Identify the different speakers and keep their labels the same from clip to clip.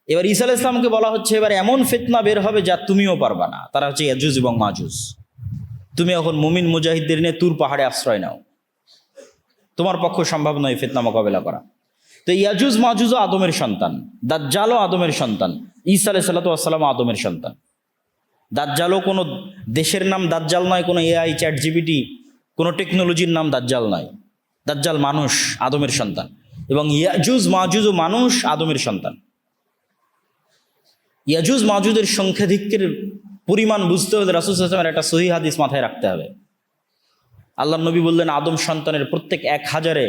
Speaker 1: এবার ঈসা আলাইহিস সালামকে বলা হচ্ছে এবার এমন ফিতনা বের হবে যা তুমিও পারবা না, তারা হচ্ছে ইয়াজুজ এবং মাজুজ। তুমি এখন মুমিন মুজাহিদদের নিয়ে তুর পাহাড়ে আশ্রয় নাও, তোমার পক্ষে সম্ভব নয় ফিতনা মোকাবেলা করা। তো ইয়াজুজ মাজুজও আদমের সন্তান, দাজ্জালও আদমের সন্তান, ঈসা আলাইহিস সালাম আদমের সন্তান। দাজ্জালও কোনো দেশের নাম দাজ্জাল নয়, কোনো এআই চ্যাট জিপিটি কোনো টেকনোলজির নাম দাজ্জাল নয়। দাজ্জাল মানুষ, আদমের সন্তান, এবং ইয়াজুজ মাজুজও মানুষ, আদমের সন্তান। ইয়াজুজ মাজুজের সংখ্যাধিক্যের পরিমাণ বুঝতে হলে রাসূল সাল্লাল্লাহু আলাইহি ওয়াসাল্লামের একটা সহিহ হাদিস মাথায় রাখতে হবে। আল্লাহ নবী বললেন আদম সন্তানের প্রত্যেক 1000-এ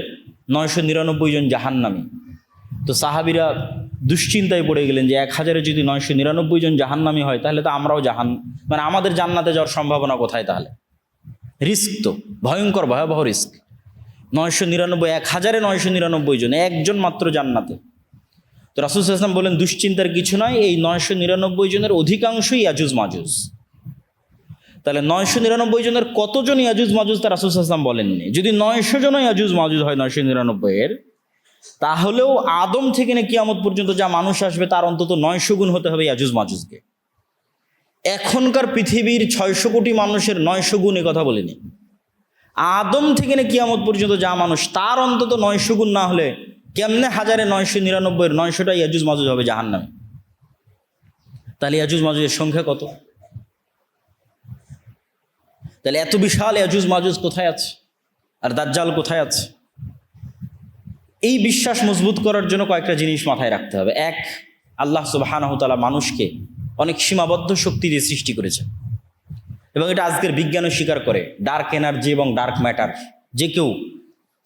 Speaker 1: 999 জন জাহান্নামী। তো সাহাবীরা দুশ্চিন্তায় পড়ে গেলেন যে 1000-এ যদি 999 জন জাহান্নামী হয় তাহলে তো আমরাও মানে আমাদের জান্নাতে যাওয়ার সম্ভাবনা কোথায়? তাহলে রিস্ক তো ভয়ঙ্কর, ভয়াবহ রিস্ক। 999, 1000-এ 999 জন, একজন মাত্র জান্নাতে। তো রাসূল সাল্লাল্লাহু আলাইহি ওয়াসাল্লাম বলেন দুশ্চিন্তার কিছু নয়, এই 999 জনের অধিকাংশই ইয়াজুজ মাজুজ। তাহলে 999 জনের কতজন ইয়াজুজ মাজুজ তা রাসূল সাল্লাল্লাহু আলাইহি ওয়াসাল্লাম বলেননি। যদি 900 জন ইয়াজুজ মাজুজ হয় 999-এর, তাহলেও আদম থেকে নিয়ে কিয়ামত পর্যন্ত যা মানুষ আসবে তার অন্তত 900 গুণ হতে হবে ইয়াজুজ মাজুজকে। এখনকার পৃথিবীর 600 কোটি মানুষের 900 গুণ, এ কথা বলিনি। আদম থেকে নিয়ে কিয়ামত পর্যন্ত যা মানুষ তার অন্তত 900 গুণ না হলে কেমনে 1000-এ 999-এর 900টা ইয়াজুজ মাজুজ হবে জাহান্নামে? তাহলে ইয়াজুজ মাজুজের সংখ্যা কত? তাহলে এত বিশাল ইয়াজুজ মাজুজ কোথায় আছে, আর দাজ্জাল কোথায় আছে? এই বিশ্বাস মজবুত করার জন্য কয়েকটা জিনিস মাথায় রাখতে হবে। এক, আল্লাহ সুবহানাহু ওয়া তাআলা মানুষকে অনেক সীমাবদ্ধ শক্তি দিয়ে সৃষ্টি করেছে, এবং এটা আজকের বিজ্ঞানও স্বীকার করে। ডার্ক এনার্জি এবং ডার্ক ম্যাটার যে কেউ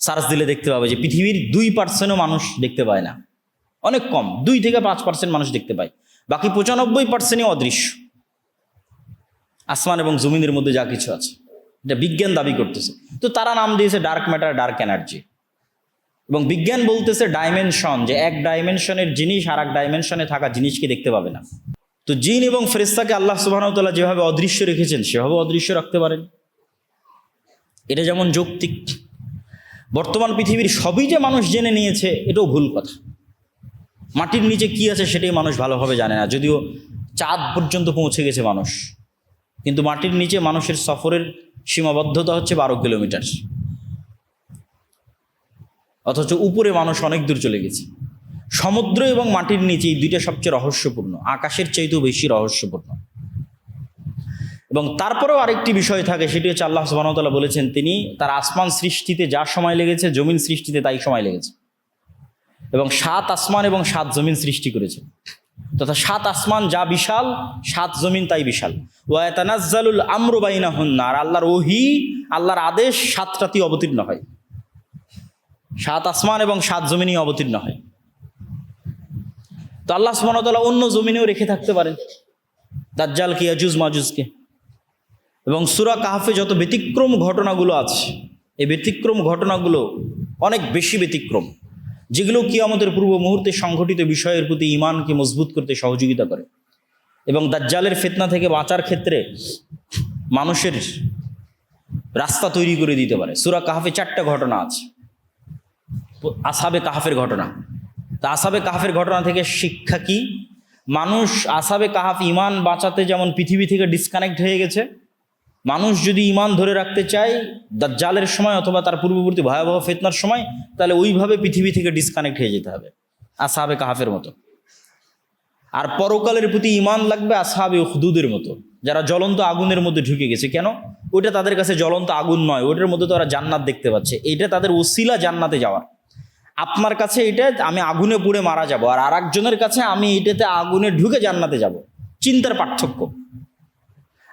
Speaker 1: সার্চ দিলে দেখতে পাবে যে পৃথিবীর 2%ও মানুষ দেখতে পায় না, অনেক কম, 2 থেকে 5% মানুষ দেখতে পায়, বাকি 95%ই অদৃশ্য। আসমান এবং জমিনের মধ্যে যা কিছু আছে এটা বিজ্ঞান দাবি করতেছে। তো তারা নাম দিয়েছে ডার্ক ম্যাটার, ডার্ক এনার্জি। এবং বিজ্ঞান বলতেছে ডাইমেনশন, যে এক ডাইমেনশনের জিনিস আর এক ডাইমেনশনে থাকা জিনিসকে দেখতে পাবে না। তো জিন এবং ফেরেশতাকে আল্লাহ সুবহানাহু ওয়া তাআলা যেভাবে অদৃশ্য রেখেছেন সেভাবে অদৃশ্য রাখতে পারেন। এটা যেমন যৌক্তিক। বর্তমান পৃথিবীর সবই যে মানুষ জেনে নিয়েছে এটাও ভুল কথা। মাটির নিচে কি আছে সেটাই মানুষ ভালোভাবে জানে না, যদিও চাঁদ পর্যন্ত পৌঁছে গেছে মানুষ, কিন্তু মাটির নিচে মানুষের সফরের সীমাবদ্ধতা হচ্ছে 12 কিলোমিটার, অথচ উপরে মানুষ অনেক দূর চলে গেছে। সমুদ্র এবং মাটির নিচে এই দুইটা সবচেয়ে রহস্যপূর্ণ, আকাশের চাইতেও বেশি রহস্যপূর্ণ। এবং তারপরেও আরেকটি বিষয় থাকে, সেটি হচ্ছে আল্লাহ সুবহানাহু ওয়া তাআলা বলেছেন তিনি তার আসমান সৃষ্টিতে যা সময় লেগেছে জমিন সৃষ্টিতে তাই সময় লেগেছে, এবং 7 আসমান এবং 7 জমিন সৃষ্টি করেছেন, তথা 7 আসমান যা বিশাল 7 জমিন তাই বিশাল। ওয়া ইয়াতানাজ্জালুল আমরু বাইনাহুন্না, আর আল্লাহর ওহী, আল্লাহর আদেশ 7টাতেই অবতীর্ণ হয়, 7 আসমান এবং 7 জমিনই অবতীর্ণ হয়। তো আল্লাহ সুবহানাহু ওয়া তাআলা অন্য জমিনেও রেখে থাকতে পারেন দাজ্জালকে, ইয়াজুজ মাজুজকে। এবং সূরা কাহফে যত ব্যতিক্রম ঘটনাগুলো আছে, এই ব্যতিক্রম ঘটনাগুলো অনেক বেশি ব্যতিক্রম, যেগুলো কিয়ামতের পূর্ব মুহূর্তে সংঘটিত বিষয়ের প্রতি ঈমানকে মজবুত করতে সহযোগিতা করে এবং দাজ্জালের ফিতনা থেকে বাঁচার ক্ষেত্রে মানুষের রাস্তা তৈরি করে দিতে পারে। সূরা কাহফে 4টা ঘটনা আছে। আসহাবে কাহফের ঘটনা, তা আসহাবে কাহফের ঘটনা থেকে শিক্ষা কি? মানুষ আসহাবে কাহফ ঈমান বাঁচাতে যেমন পৃথিবী থেকে ডিসকানেক্ট হয়ে গেছে, মানুষ যদি ঈমান ধরে রাখতে চায় দাজ্জালের সময় অথবা তার পূর্ববর্তী ভয়াবহ ফিতনার সময়, তাহলে ওইভাবে পৃথিবী থেকে ডিসকানেক্ট হয়ে যেতে হবে আসহাবে কাহফের মতো। আর পরকালের প্রতি ঈমান লাগবে আসহাবে উখদুদের মতো, যারা জ্বলন্ত আগুনের মধ্যে ঢুকে গেছে। কেন? ওইটা তাদের কাছে জ্বলন্ত আগুন নয়, ওইটার মধ্যে তো ওরা জান্নাত দেখতে পাচ্ছে, এইটা তাদের ওসিলা জান্নাতে যাওয়ার। আপনার কাছে এটা আমি আগুনে পুড়ে মারা যাব, আর আরেকজনের কাছে আমি এটাতে আগুনে ঢুকে জান্নাতে যাব। চিন্তার পার্থক্য।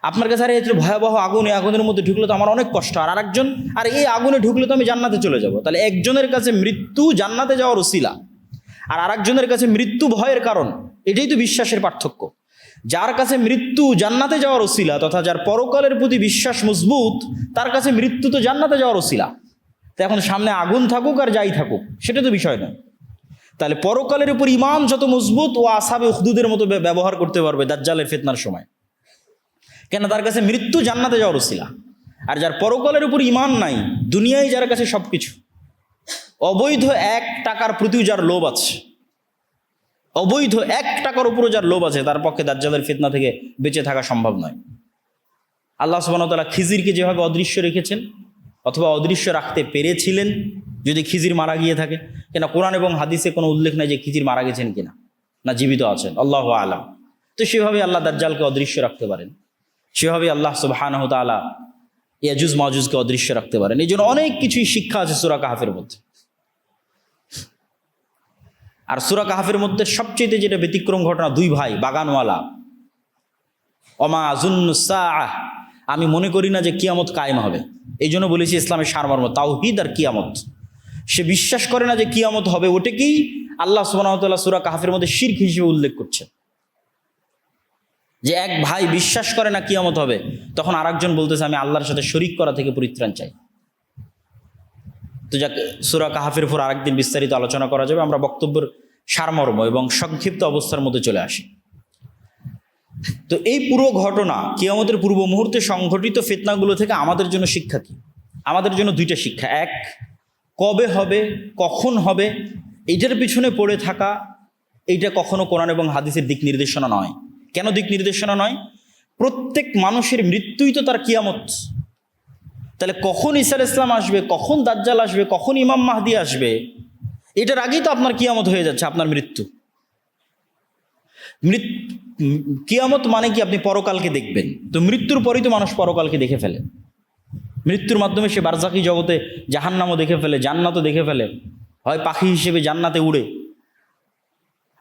Speaker 1: আপনার কাছে আরে এটা ভয়াবহ আগুন, এই আগুনের মধ্যে ঢুকলে তো আমার অনেক কষ্ট, আর আরেকজন আর এই আগুনে ঢুকলে তো আমি জান্নাতে চলে যাব। তাহলে একজনের কাছে মৃত্যু জান্নাতে যাওয়ার ওসিলা, আর আরেকজনের কাছে মৃত্যু ভয়ের কারণ। এটাই তো বিশ্বাসের পার্থক্য। যার কাছে মৃত্যু জান্নাতে যাওয়ার ওসিলা, তথা যার পরকালের প্রতি বিশ্বাস মজবুত, তার কাছে মৃত্যু তো জান্নাতে যাওয়ার ওসিলা। তো এখন সামনে আগুন থাকুক আর যাই থাকুক সেটা তো বিষয় না। তাহলে পরকালের উপর ঈমান যত মজবুত, ও আসহাবে উখদুদের মতো ব্যবহার করতে পারবে দাজ্জালের ফিতনার সময়। কেন? তার কাছে মৃত্যু জান্নাতে যাওয়ার ওসিলা। আর যার পরকালের উপর ঈমান নাই, দুনিয়ায় যার কাছে সবকিছু, অবৈধ 1 টাকার প্রতিও যার লোভ আছে, অবৈধ 1 টাকার উপরে যার লোভ আছে তার পক্ষে দাজ্জালের ফিতনা থেকে বেঁচে থাকা সম্ভব নয়। আল্লাহ সুবহানাহু ওয়া তাআলা খিজিরকে যেভাবে অদৃশ্য রেখেছেন অথবা অদৃশ্য রাখতে পেরেছিলেন, যদি খিজির মারা গিয়ে থাকে, কেন কোরআন এবং হাদিসে কোনো উল্লেখ নাই যে খিজির মারা গেছেন কিনা, না জীবিত আছেন, আল্লাহু আ'লাম। তো সেভাবে আল্লাহ দাজ্জালকে অদৃশ্য রাখতে পারেন, সেভাবে আল্লাহ সুবহানাহু ওয়া তাআলা ইয়াজুজ মাজুজকে অদৃশ্য রাখতে পারেন। এই জন্য অনেক কিছুই শিক্ষা আছে সূরা কাহফের মধ্যে। আর সূরা কাহফের মধ্যে সবচেয়ে যেটা ব্যতিক্রম ঘটনা, 2 ভাই বাগানওয়ালা, ওমা আযুন্নুস সাআহ, আমি মনে করি না যে কিয়ামত কায়েম হবে। এই জন্য বলেছি ইসলামের সারমর্ম তাওহীদ আর কিয়ামত। সে বিশ্বাস করে না যে কিয়ামত হবে, ওটাকেই আল্লাহ সুবহানাহু ওয়া তাআলা সূরা কাহফের মধ্যে শিরক হিসেবে উল্লেখ করছেন। যে এক ভাই বিশ্বাস করে না কিয়ামত হবে, তখন আরেকজন বলতেছে আমি আল্লাহর সাথে শরীক করা থেকে পরিত্রাণ চাই। তো যাক, সূরা কাহফের উপর আরেকদিন বিস্তারিত আলোচনা করা যাবে। আমরা বক্তব্যের সারমর্ম এবং সংক্ষিপ্ত অবস্থার মধ্যে চলে আসি। তো এই পুরো ঘটনা কিয়ামতের পূর্ব মুহূর্তে সংঘটিত ফিতনাগুলো থেকে আমাদের জন্য শিক্ষা কি? আমাদের জন্য 2টা শিক্ষা। 1, কবে হবে, কখন হবে, এইটার পিছনে পড়ে থাকা, এইটা কখনো কোরআন এবং হাদিসের দিক নির্দেশনা নয়। কেন দিক নির্দেশনা নয়? প্রত্যেক মানুষের মৃত্যুই তো তার কিয়ামত। তাহলে কখন ঈসা আলাইহিস সালাম আসবে, কখন দাজ্জাল আসবে, কখন ইমাম মাহদি আসবে, এটার আগেই তো আপনার কিয়ামত হয়ে যাচ্ছে, আপনার মৃত্যু। কিয়ামত মানে কি? আপনি পরকালকে দেখবেন। তো মৃত্যুর পরেই তো মানুষ পরকালকে দেখে ফেলে। মৃত্যুর মাধ্যমে সে বারজাকি জগতে জাহান্নামও দেখে ফেলে, জান্নাতও দেখে ফেলে। হয় পাখি হিসেবে জান্নাতে উড়ে,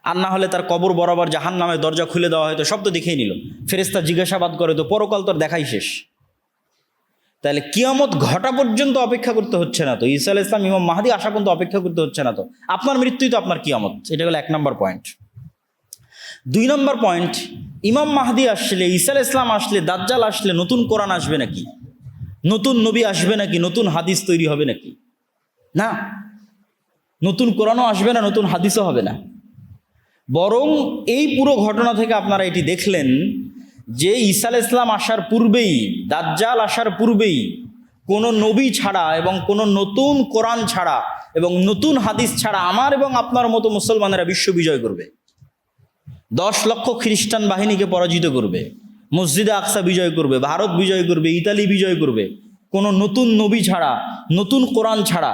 Speaker 1: আর না হলে তার কবর বরাবর জাহান্নামের দরজা খুলে দেওয়া হয়তো, সব তো দেখেই নিল। ফেরেশতা জিজ্ঞাসাবাদ করে, তো পরকাল তোর দেখাই শেষ। তাহলে কিয়ামত ঘটা পর্যন্ত অপেক্ষা করতে হচ্ছে না তো, ঈসা আলাইহিস সালাম ইমাম মাহদি আসা পর্যন্ত অপেক্ষা করতে হচ্ছে না তো, আপনার মৃত্যুই তো আপনার কিয়ামত। এটা হলো 1 নম্বর পয়েন্ট। 2 নম্বর পয়েন্ট, ইমাম মাহদি আসলে, ঈসা আলাইহিস সালাম আসলে, দাজ্জাল আসলে নতুন কোরআন আসবে নাকি, নতুন নবী আসবে নাকি, নতুন হাদিস তৈরি হবে নাকি? না, নতুন কোরআনও আসবে না, নতুন হাদিসও হবে না। বরং এই পুরো ঘটনা থেকে আপনারা এটি দেখলেন যে ঈসা আলাইহিস সালাম আসার পূর্বেই, দাজ্জাল আসার পূর্বেই কোনো নবী ছাড়া এবং কোনো নতুন কোরআন ছাড়া এবং নতুন হাদিস ছাড়া আমার এবং আপনার মতো মুসলমানেরা বিশ্ব বিজয় করবে, 10 লক্ষ খ্রিস্টান বাহিনীকে পরাজিত করবে, মসজিদে আকসা বিজয় করবে, ভারত বিজয় করবে, ইতালি বিজয় করবে, কোনো নতুন নবী ছাড়া, নতুন কোরআন ছাড়া,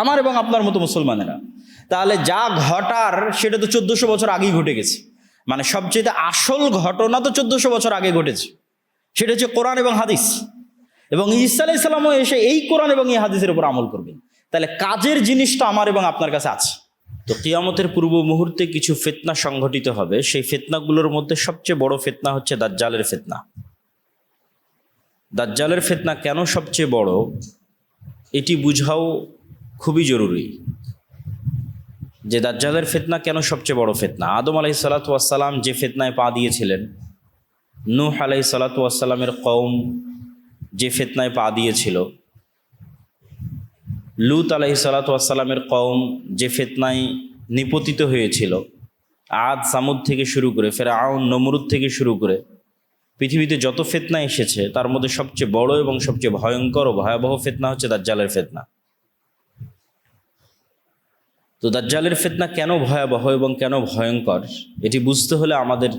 Speaker 1: আমার এবং আপনার মতো মুসলমানেরা। তাহলে যা ঘটার সেটা তো 1400 বছর আগেই ঘটে গেছে। মানে সবচেয়ে আসল ঘটনা তো 1400 বছর আগে ঘটেছে, সেটা হচ্ছে কোরআন এবং হাদিস। এবং ঈসা আলাইহিস সালামও এসে এই কোরআন এবং এই হাদিসের উপর আমল করবেন। তাহলে কাজের জিনিসটা আমার এবং আপনার কাছে আছে। তো কিয়ামতের পূর্ব মুহূর্তে কিছু ফিতনা সংঘটিত হবে। সেই ফিতনাগুলোর মধ্যে সবচেয়ে বড় ফিতনা হচ্ছে দাজ্জালের ফিতনা। দাজ্জালের ফিতনা কেন সবচেয়ে বড়, এটি বুঝাও খুবই জরুরি যে দাজ্জালের ফিতনা কেন সবচেয়ে বড় ফিতনা। আদম আলাইহিসসালাতু ওয়াসসালাম যে ফিতনায় পা দিয়েছিলেন, নূহ আলাইহিসসালাতু ওয়াসসালামের কওম যে ফিতনায় পা দিয়েছিল, লূত আলাইহিসসালাতু ওয়াসসালামের কওম যে ফিতনায় নিপতিত হয়েছিল, আদ সামুদ থেকে শুরু করে ফেরাউন নমরুদ থেকে শুরু করে পৃথিবীতে যত ফিতনা এসেছে তার মধ্যে সবচেয়ে বড় এবং সবচেয়ে ভয়ঙ্কর ও ভয়াবহ ফিতনা হচ্ছে দাজ্জালের ফিতনা। তো দাজ্জালের ফিতনা কেন ভয়াবহ এবং কেন ভয়ঙ্কর, এটি বুঝতে হলে আমাদের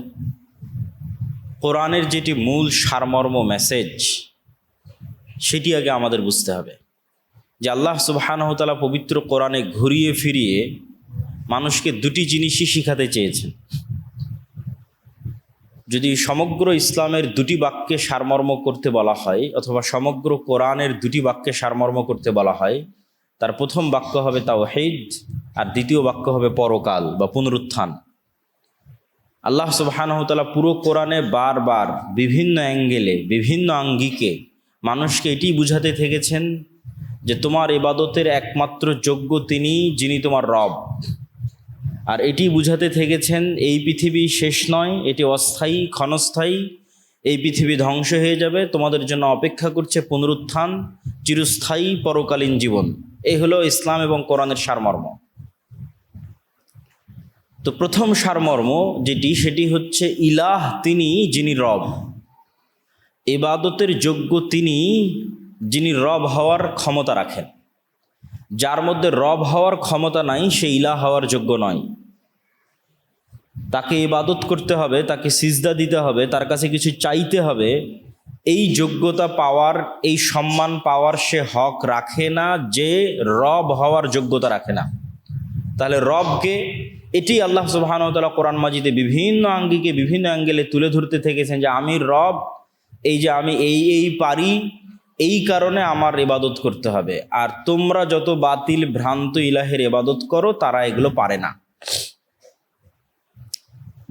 Speaker 1: কোরআনের যেটি মূল সারমর্ম মেসেজ, সেটি আগে আমাদের বুঝতে হবে। যে আল্লাহ সুবহানাহু ওয়া তাআলা পবিত্র কোরআনে ঘুরিয়ে ফিরিয়ে মানুষকে 2টি জিনিসই শিখাতে চেয়েছেন। যদি সমগ্র ইসলামের 2টি বাক্যে সারমর্ম করতে বলা হয়, অথবা সমগ্র কোরআনের 2টি বাক্যে সারমর্ম করতে বলা হয়, তার প্রথম বাক্য হবে তাওহীদ আর দ্বিতীয় বাক্য হবে পরকাল বা পুনরুত্থান। আল্লাহ সুবহানাহু ওয়া তাআলা পুরো কোরআনে বারবার বিভিন্ন অ্যাঙ্গেলে, বিভিন্ন আঙ্গিকে মানুষকে এটি বুঝাতে থেকেছেন যে তোমার ইবাদতের একমাত্র যোগ্য তিনি, যিনি তোমার রব। আর এটি বুঝাতে থেকেছেন এই পৃথিবী শেষ নয়, এটি অস্থায়ী, ক্ষণস্থায়ী, এই পৃথিবী ধ্বংস হয়ে যাবে, তোমাদের জন্য অপেক্ষা করছে পুনরুত্থান, চিরস্থায়ী পরকালীন জীবন। এই হলো ইসলাম এবং কোরআনের সারমর্ম। তো প্রথম সারমর্ম সেটি হচ্ছে ইলাহ তিনি, যিনি রব। ইবাদতের যোগ্য তিনি, যিনি রব হওয়ার ক্ষমতা রাখেন। যার মধ্যে রব হওয়ার ক্ষমতা নাই, সে ইলাহ হওয়ার যোগ্য নয়। তাকে ইবাদত করতে হবে, তাকে সিজদা দিতে হবে, তার কাছে কিছু চাইতে হবে, এই যোগ্যতা পাওয়ার, এই সম্মান পাওয়ার সে হক রাখে না, যে রব হওয়ার যোগ্যতা রাখে না। তাহলে রবকে, এটি আল্লাহ সুবহানাহু ওয়া তাআলা কোরআন মাজিদে বিভিন্ন আঙ্গিকে বিভিন্ন অ্যাঙ্গেলে তুলে ধরতে থেকেছেন যে আমি রব, এই যে আমি এই পারি, এই কারণে আমার ইবাদত করতে হবে। আর তোমরা যত বাতিল ভ্রান্ত ইলাহের ইবাদত করো তারা এগুলো পারে না।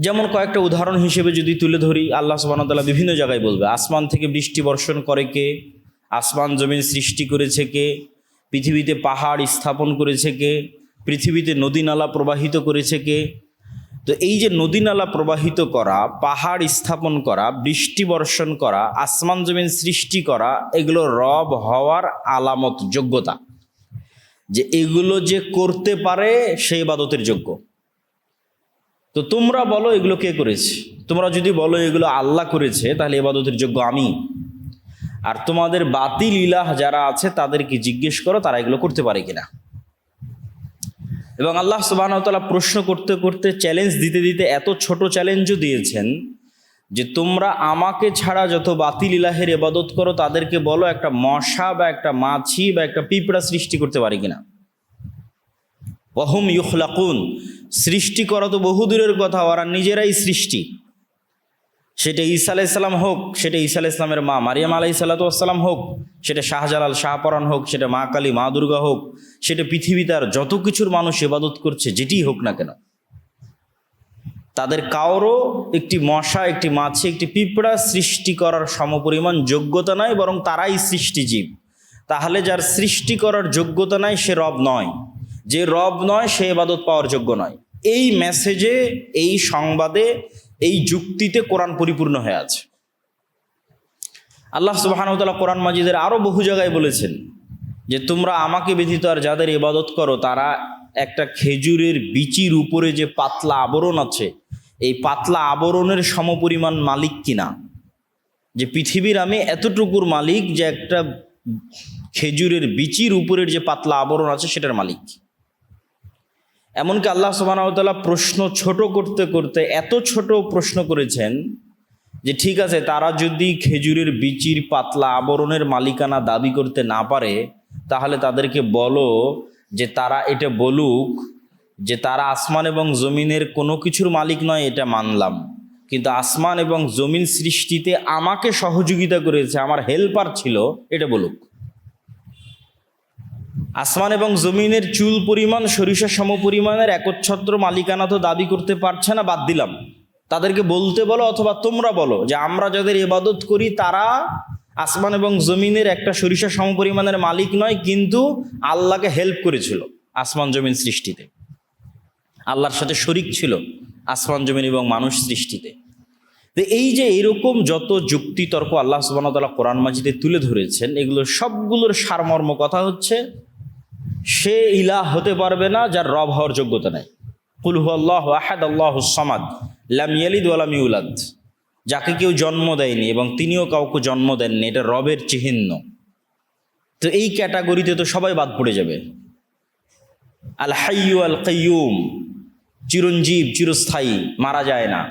Speaker 1: যেমন কয়েকটা উদাহরণ হিসেবে যদি তুলে ধরি, আল্লাহ সুবহানাহু ওয়া তাআলা বিভিন্ন জায়গায় বলবে আসমান থেকে বৃষ্টি বর্ষণ করে কে, আসমান জমিন সৃষ্টি করেছে কে, পৃথিবীতে পাহাড় স্থাপন করেছে কে, পৃথিবীতে নদী নালা প্রবাহিত করেছে কে। তো এই যে নদী নালা প্রবাহিত করা, পাহাড় স্থাপন করা, বৃষ্টি বর্ষণ করা, আসমান জমিন সৃষ্টি করা, এগুলো রব হওয়ার আলামত, যোগ্যতা, যে এগুলো যে করতে পারে সে ইবাদতের যোগ্য। তো তোমরা বলো এগুলো কে করেছে? তোমরা যদি বলো এগুলো আল্লাহ করেছে, তাহলে ইবাদতের যোগ্য আমি। আর তোমাদের বাতিল ইলাহ যারা আছে তাদেরকে জিজ্ঞেস করো তারা এগুলো করতে পারে কিনা। এবং আল্লাহ সুবহানাহু ওয়া তাআলা প্রশ্ন করতে করতে, চ্যালেঞ্জ দিতে দিতে এত ছোট চ্যালেঞ্জও দিয়েছেন যে তোমরা আমাকে ছাড়া যত বাতিল ইলাহের ইবাদত করো তাদেরকে বলো একটা মশা বা একটা মাছি বা একটা পিঁপড়া সৃষ্টি করতে পারে কিনা। ওয়াহুম ইউখলাকুন, সৃষ্টি করা তো বহুদূরের কথা, ওরা নিজেরাই সৃষ্টি। সেটা ঈসা আলাইহিস সালাম হোক, সেটা ঈসা আলাইহিস সালামের মা মারিয়াম আলাইহিস সালাম হোক, সেটা শাহজালাল শাহপরান হোক, সেটা মা কালী মা দুর্গা হোক, সেটা পৃথিবীতে আর যত কিছুর মানুষ ইবাদত করছে যেটি হোক না কেন, তাদের কারো একটি মশা, একটি মাছি, একটি পিঁপড়া সৃষ্টি করার সমপরিমাণ যোগ্যতা নাই, বরং তারাই সৃষ্টিজীব। তাহলে যার সৃষ্টি করার যোগ্যতা নাই সে রব নয়, যে রব নয় সে ইবাদত পাওয়ার যোগ্য নয়। এই মেসেজে, এই সংবাদে, এই যুক্তিতে কোরআন পরিপূর্ণ হয়ে আছে। আল্লাহ সুবহানাহু ওয়া তাআলা কোরআন মাজিদের আরও বহু জায়গায় বলেছেন যে তোমরা আমাকে ব্যতীত আর যাদের ইবাদত করো তারা একটা খেজুরের বিচির উপরে যে পাতলা আবরণ আছে, এই পাতলা আবরণের সমপরিমাণ মালিক কিনা। যে পৃথিবীর আমি এতটুকুর মালিক যে একটা খেজুরের বিচির উপরের যে পাতলা আবরণ আছে সেটার মালিক। এমনকি আল্লাহ সুবহানাহু ওয়া তাআলা প্রশ্ন ছোট করতে করতে এত ছোট প্রশ্ন করেছেন যে ঠিক আছে, তারা যদি খেজুরের বিচির পাতলা আবরণের মালিকানা দাবি করতে না পারে, তাহলে তাদেরকে বলো যে তারা এটা বলুক যে তারা আসমান এবং জমিনের কোনো কিছুর মালিক নয়, এটা মানলাম, কিন্তু আসমান এবং জমিন সৃষ্টিতে আমাকে সহযোগিতা করেছে, আমার হেল্পার ছিল, এটা বলুক। আসমান এবং জমিনের চুল পরিমাণ, সরিষা সমপরিমাণের একচ্ছত্র মালিকানা তো দাবি করতে পারছে না, বাদ দিলাম। তাদেরকে বলতে বলো, অথবা তোমরা বলো যে আমরা যাদের ইবাদত করি তারা আসমান এবং জমিনের একটা সরিষা সমপরিমাণের মালিক নয়, কিন্তু আল্লাহকে হেল্প করেছিল আসমান জমিন সৃষ্টিতে, আল্লাহর সাথে শরিক ছিল আসমান জমিন এবং মানুষ সৃষ্টিতে। তো এই যে এরকম যত যুক্তিতর্ক আল্লাহ সুবহানাহু ওয়া তাআলা কোরআন মাজিদে তুলে ধরেছেন, এগুলো সবগুলোর সারমর্ম কথা হচ্ছে সে ইলাহ হতে পারবে না যার রব হওয়ার যোগ্যতা নেই। কুল হুয়াল্লাহু আহাদ আল্লাহুস সামাদ লাম ইয়ালিদ ওয়া লাম ইউলাদ, যাকে কেউ জন্ম দেয়নি এবং তিনিও কাউকে জন্ম দেননি, এটা রবের চিহ্ন। তো এই ক্যাটাগরিতে তো সবাই বাদ পড়ে যাবে। আল হাইয়্যু আল কাইয়্যুম, চিরঞ্জীব, চিরস্থায়ী, মারা যায় না।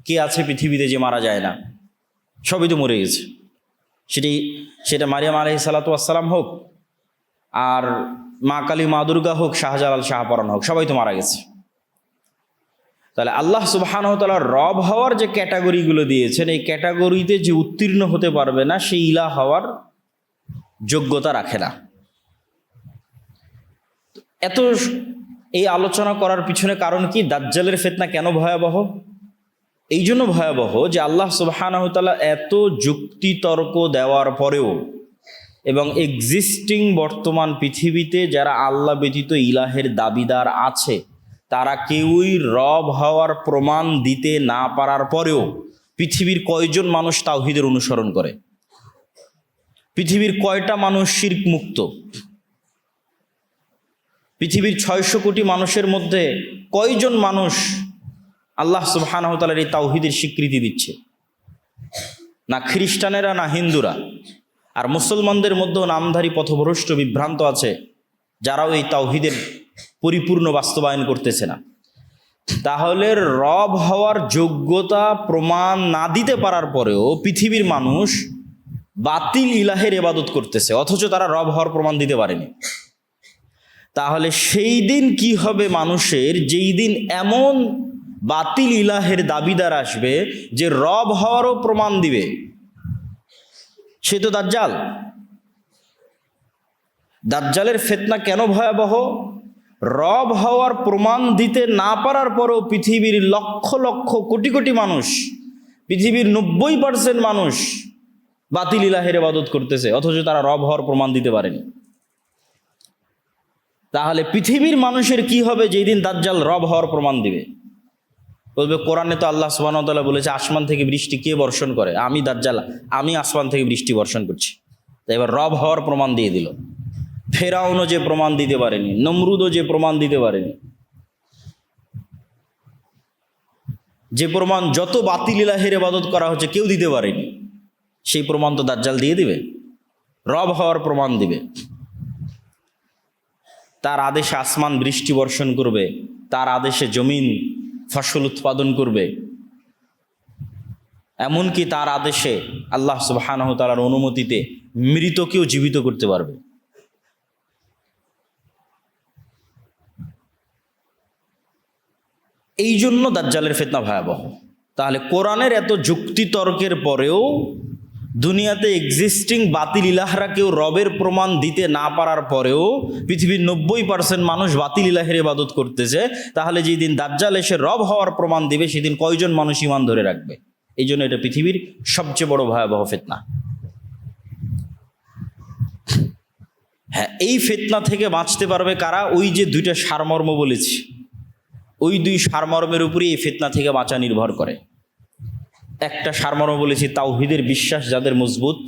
Speaker 1: কে আছে পৃথিবীতে যে মারা যায় না? সবই তো মরে গেছে। সেটা মারিয়াম আলাইহিস সালাতু ওয়াস সালাম হোক, আর মা কালী মা দুর্গা হোক, শাহজালাল শাহপরান হোক, সবাই তো মারা গেছে। তাহলে আল্লাহ সুবহানাহু ওয়া তাআলা রব হওয়ার যে ক্যাটাগরিগুলো দিয়েছেন, এই ক্যাটাগরিতে যে উত্তীর্ণ হতে পারবে না সে ইলাহ হওয়ার যোগ্যতা রাখে না। এত এই আলোচনা করার পিছনে কারণ কি? দাজ্জালের ফিতনা কেন ভয়াবহ? এই জন্য ভয়াবহ যে আল্লাহ সুবহানাহু ওয়া তাআলা এত যুক্তিতর্ক দেওয়ার পরেও এবং এক্সিস্টিং বর্তমান পৃথিবীতে যারা আল্লাহ ব্যতীত ইলাহের দাবিদার আছে তারা কেউই রব হওয়ার প্রমাণ দিতে না পারার পরেও পৃথিবীর কয়জন মানুষ তাওহীদের অনুসরণ করে? পৃথিবীর কয়টা মানুষ শিরক মুক্ত? পৃথিবীর 600 কোটি মানুষের মধ্যে কয়জন মানুষ আল্লাহ সুবহানাহু ওয়া তাআলার এই তাওহীদের স্বীকৃতি দিচ্ছে? না খ্রিস্টানেরা, না হিন্দুরা। আর মুসলমানদের মধ্যেও নামধারী পথভ্রষ্ট বিভ্রান্ত আছে যারাও এই তাওহীদের পরিপূর্ণ বাস্তবায়ন করতেছে না। তাহলে রব হওয়ার যোগ্যতা প্রমাণ না দিতে পারার পরেও পৃথিবীর মানুষ বাতিল ইলাহের ইবাদত করতেছে, অথচ তারা রব হওয়ার প্রমাণ দিতে পারেনি। তাহলে সেই দিন কি হবে মানুষের, যেই দিন এমন বাতিল ইলাহের দাবিদার আসবে যে রব হওয়ারও প্রমাণ দিবে? সে তো দাজ্জাল। দাজ্জালের ফিতনা কেন ভয়াবহ? রব হওয়ার প্রমাণ দিতে না পারার পরেও পৃথিবীর লক্ষ লক্ষ কোটি কোটি মানুষ, পৃথিবীর 90% মানুষ বাতিল ইলাহের ইবাদত করতেছে, অথচ তারা রব হওয়ার প্রমাণ দিতে পারেনি। তাহলে পৃথিবীর মানুষের কি হবে যেই দিন দাজ্জাল রব হওয়ার প্রমাণ দিবে? বলবে কোরআনে তো আল্লাহ সুবহানাহু ওয়া তাআলা বলেছে আসমান থেকে বৃষ্টি কে বর্ষণ করে? আমি দাজ্জাল, আমি আসমান থেকে বৃষ্টি বর্ষণ করছি। তাই এবার রব হওয়ার প্রমাণ দিয়ে দিল। ফেরাউনও যে প্রমাণ দিতে পারেনি, নমরুদও যে প্রমাণ দিতে পারেনি, যে প্রমাণ যত বাতিল ইলাহের ইবাদত করা হচ্ছে কেউ দিতে পারেনি, সেই প্রমাণ তো দাজ্জাল দিয়ে দিবে, রব হওয়ার প্রমাণ দিবে। তার আদেশে আসমান বৃষ্টি বর্ষণ করবে, তার আদেশে জমিন ফসল উৎপাদন করবে, এমনকি তার আদেশে আল্লাহ সুবহানাহু ওয়া তাআলার অনুমতিতে মৃতকেও জীবিত করতে পারবে। এই জন্য দাজ্জালের ফিতনা ভয়াবহ। তাহলে কোরআনের এত যুক্তি তর্কের পরেও দুনিয়াতে এক্সিস্টিং বাতিল ইলাহরা কেউ রবের প্রমাণ দিতে না পারার পরেও পৃথিবীর 90% মানুষ বাতিল ইলাহের ইবাদত করতেছে। তাহলে যেদিন দাজ্জাল এসে রব হওয়ার প্রমাণ দিবে সেদিন কয়জন মানুষ ঈমান ধরে রাখবে? এই জন্য এটা পৃথিবীর সবচেয়ে বড় ভয়াবহ ফিতনা। হ্যাঁ, এই ফিতনা থেকে বাঁচতে পারবে কারা? ওই যে দুইটা সারমর্ম বলেছি, ওই দুই সারমর্মের উপরই এই ফিতনা থেকে বাঁচা নির্ভর করে। একটা সারমর্ম বলেছি তাওহীদের বিশ্বাস যাদের মজবুত,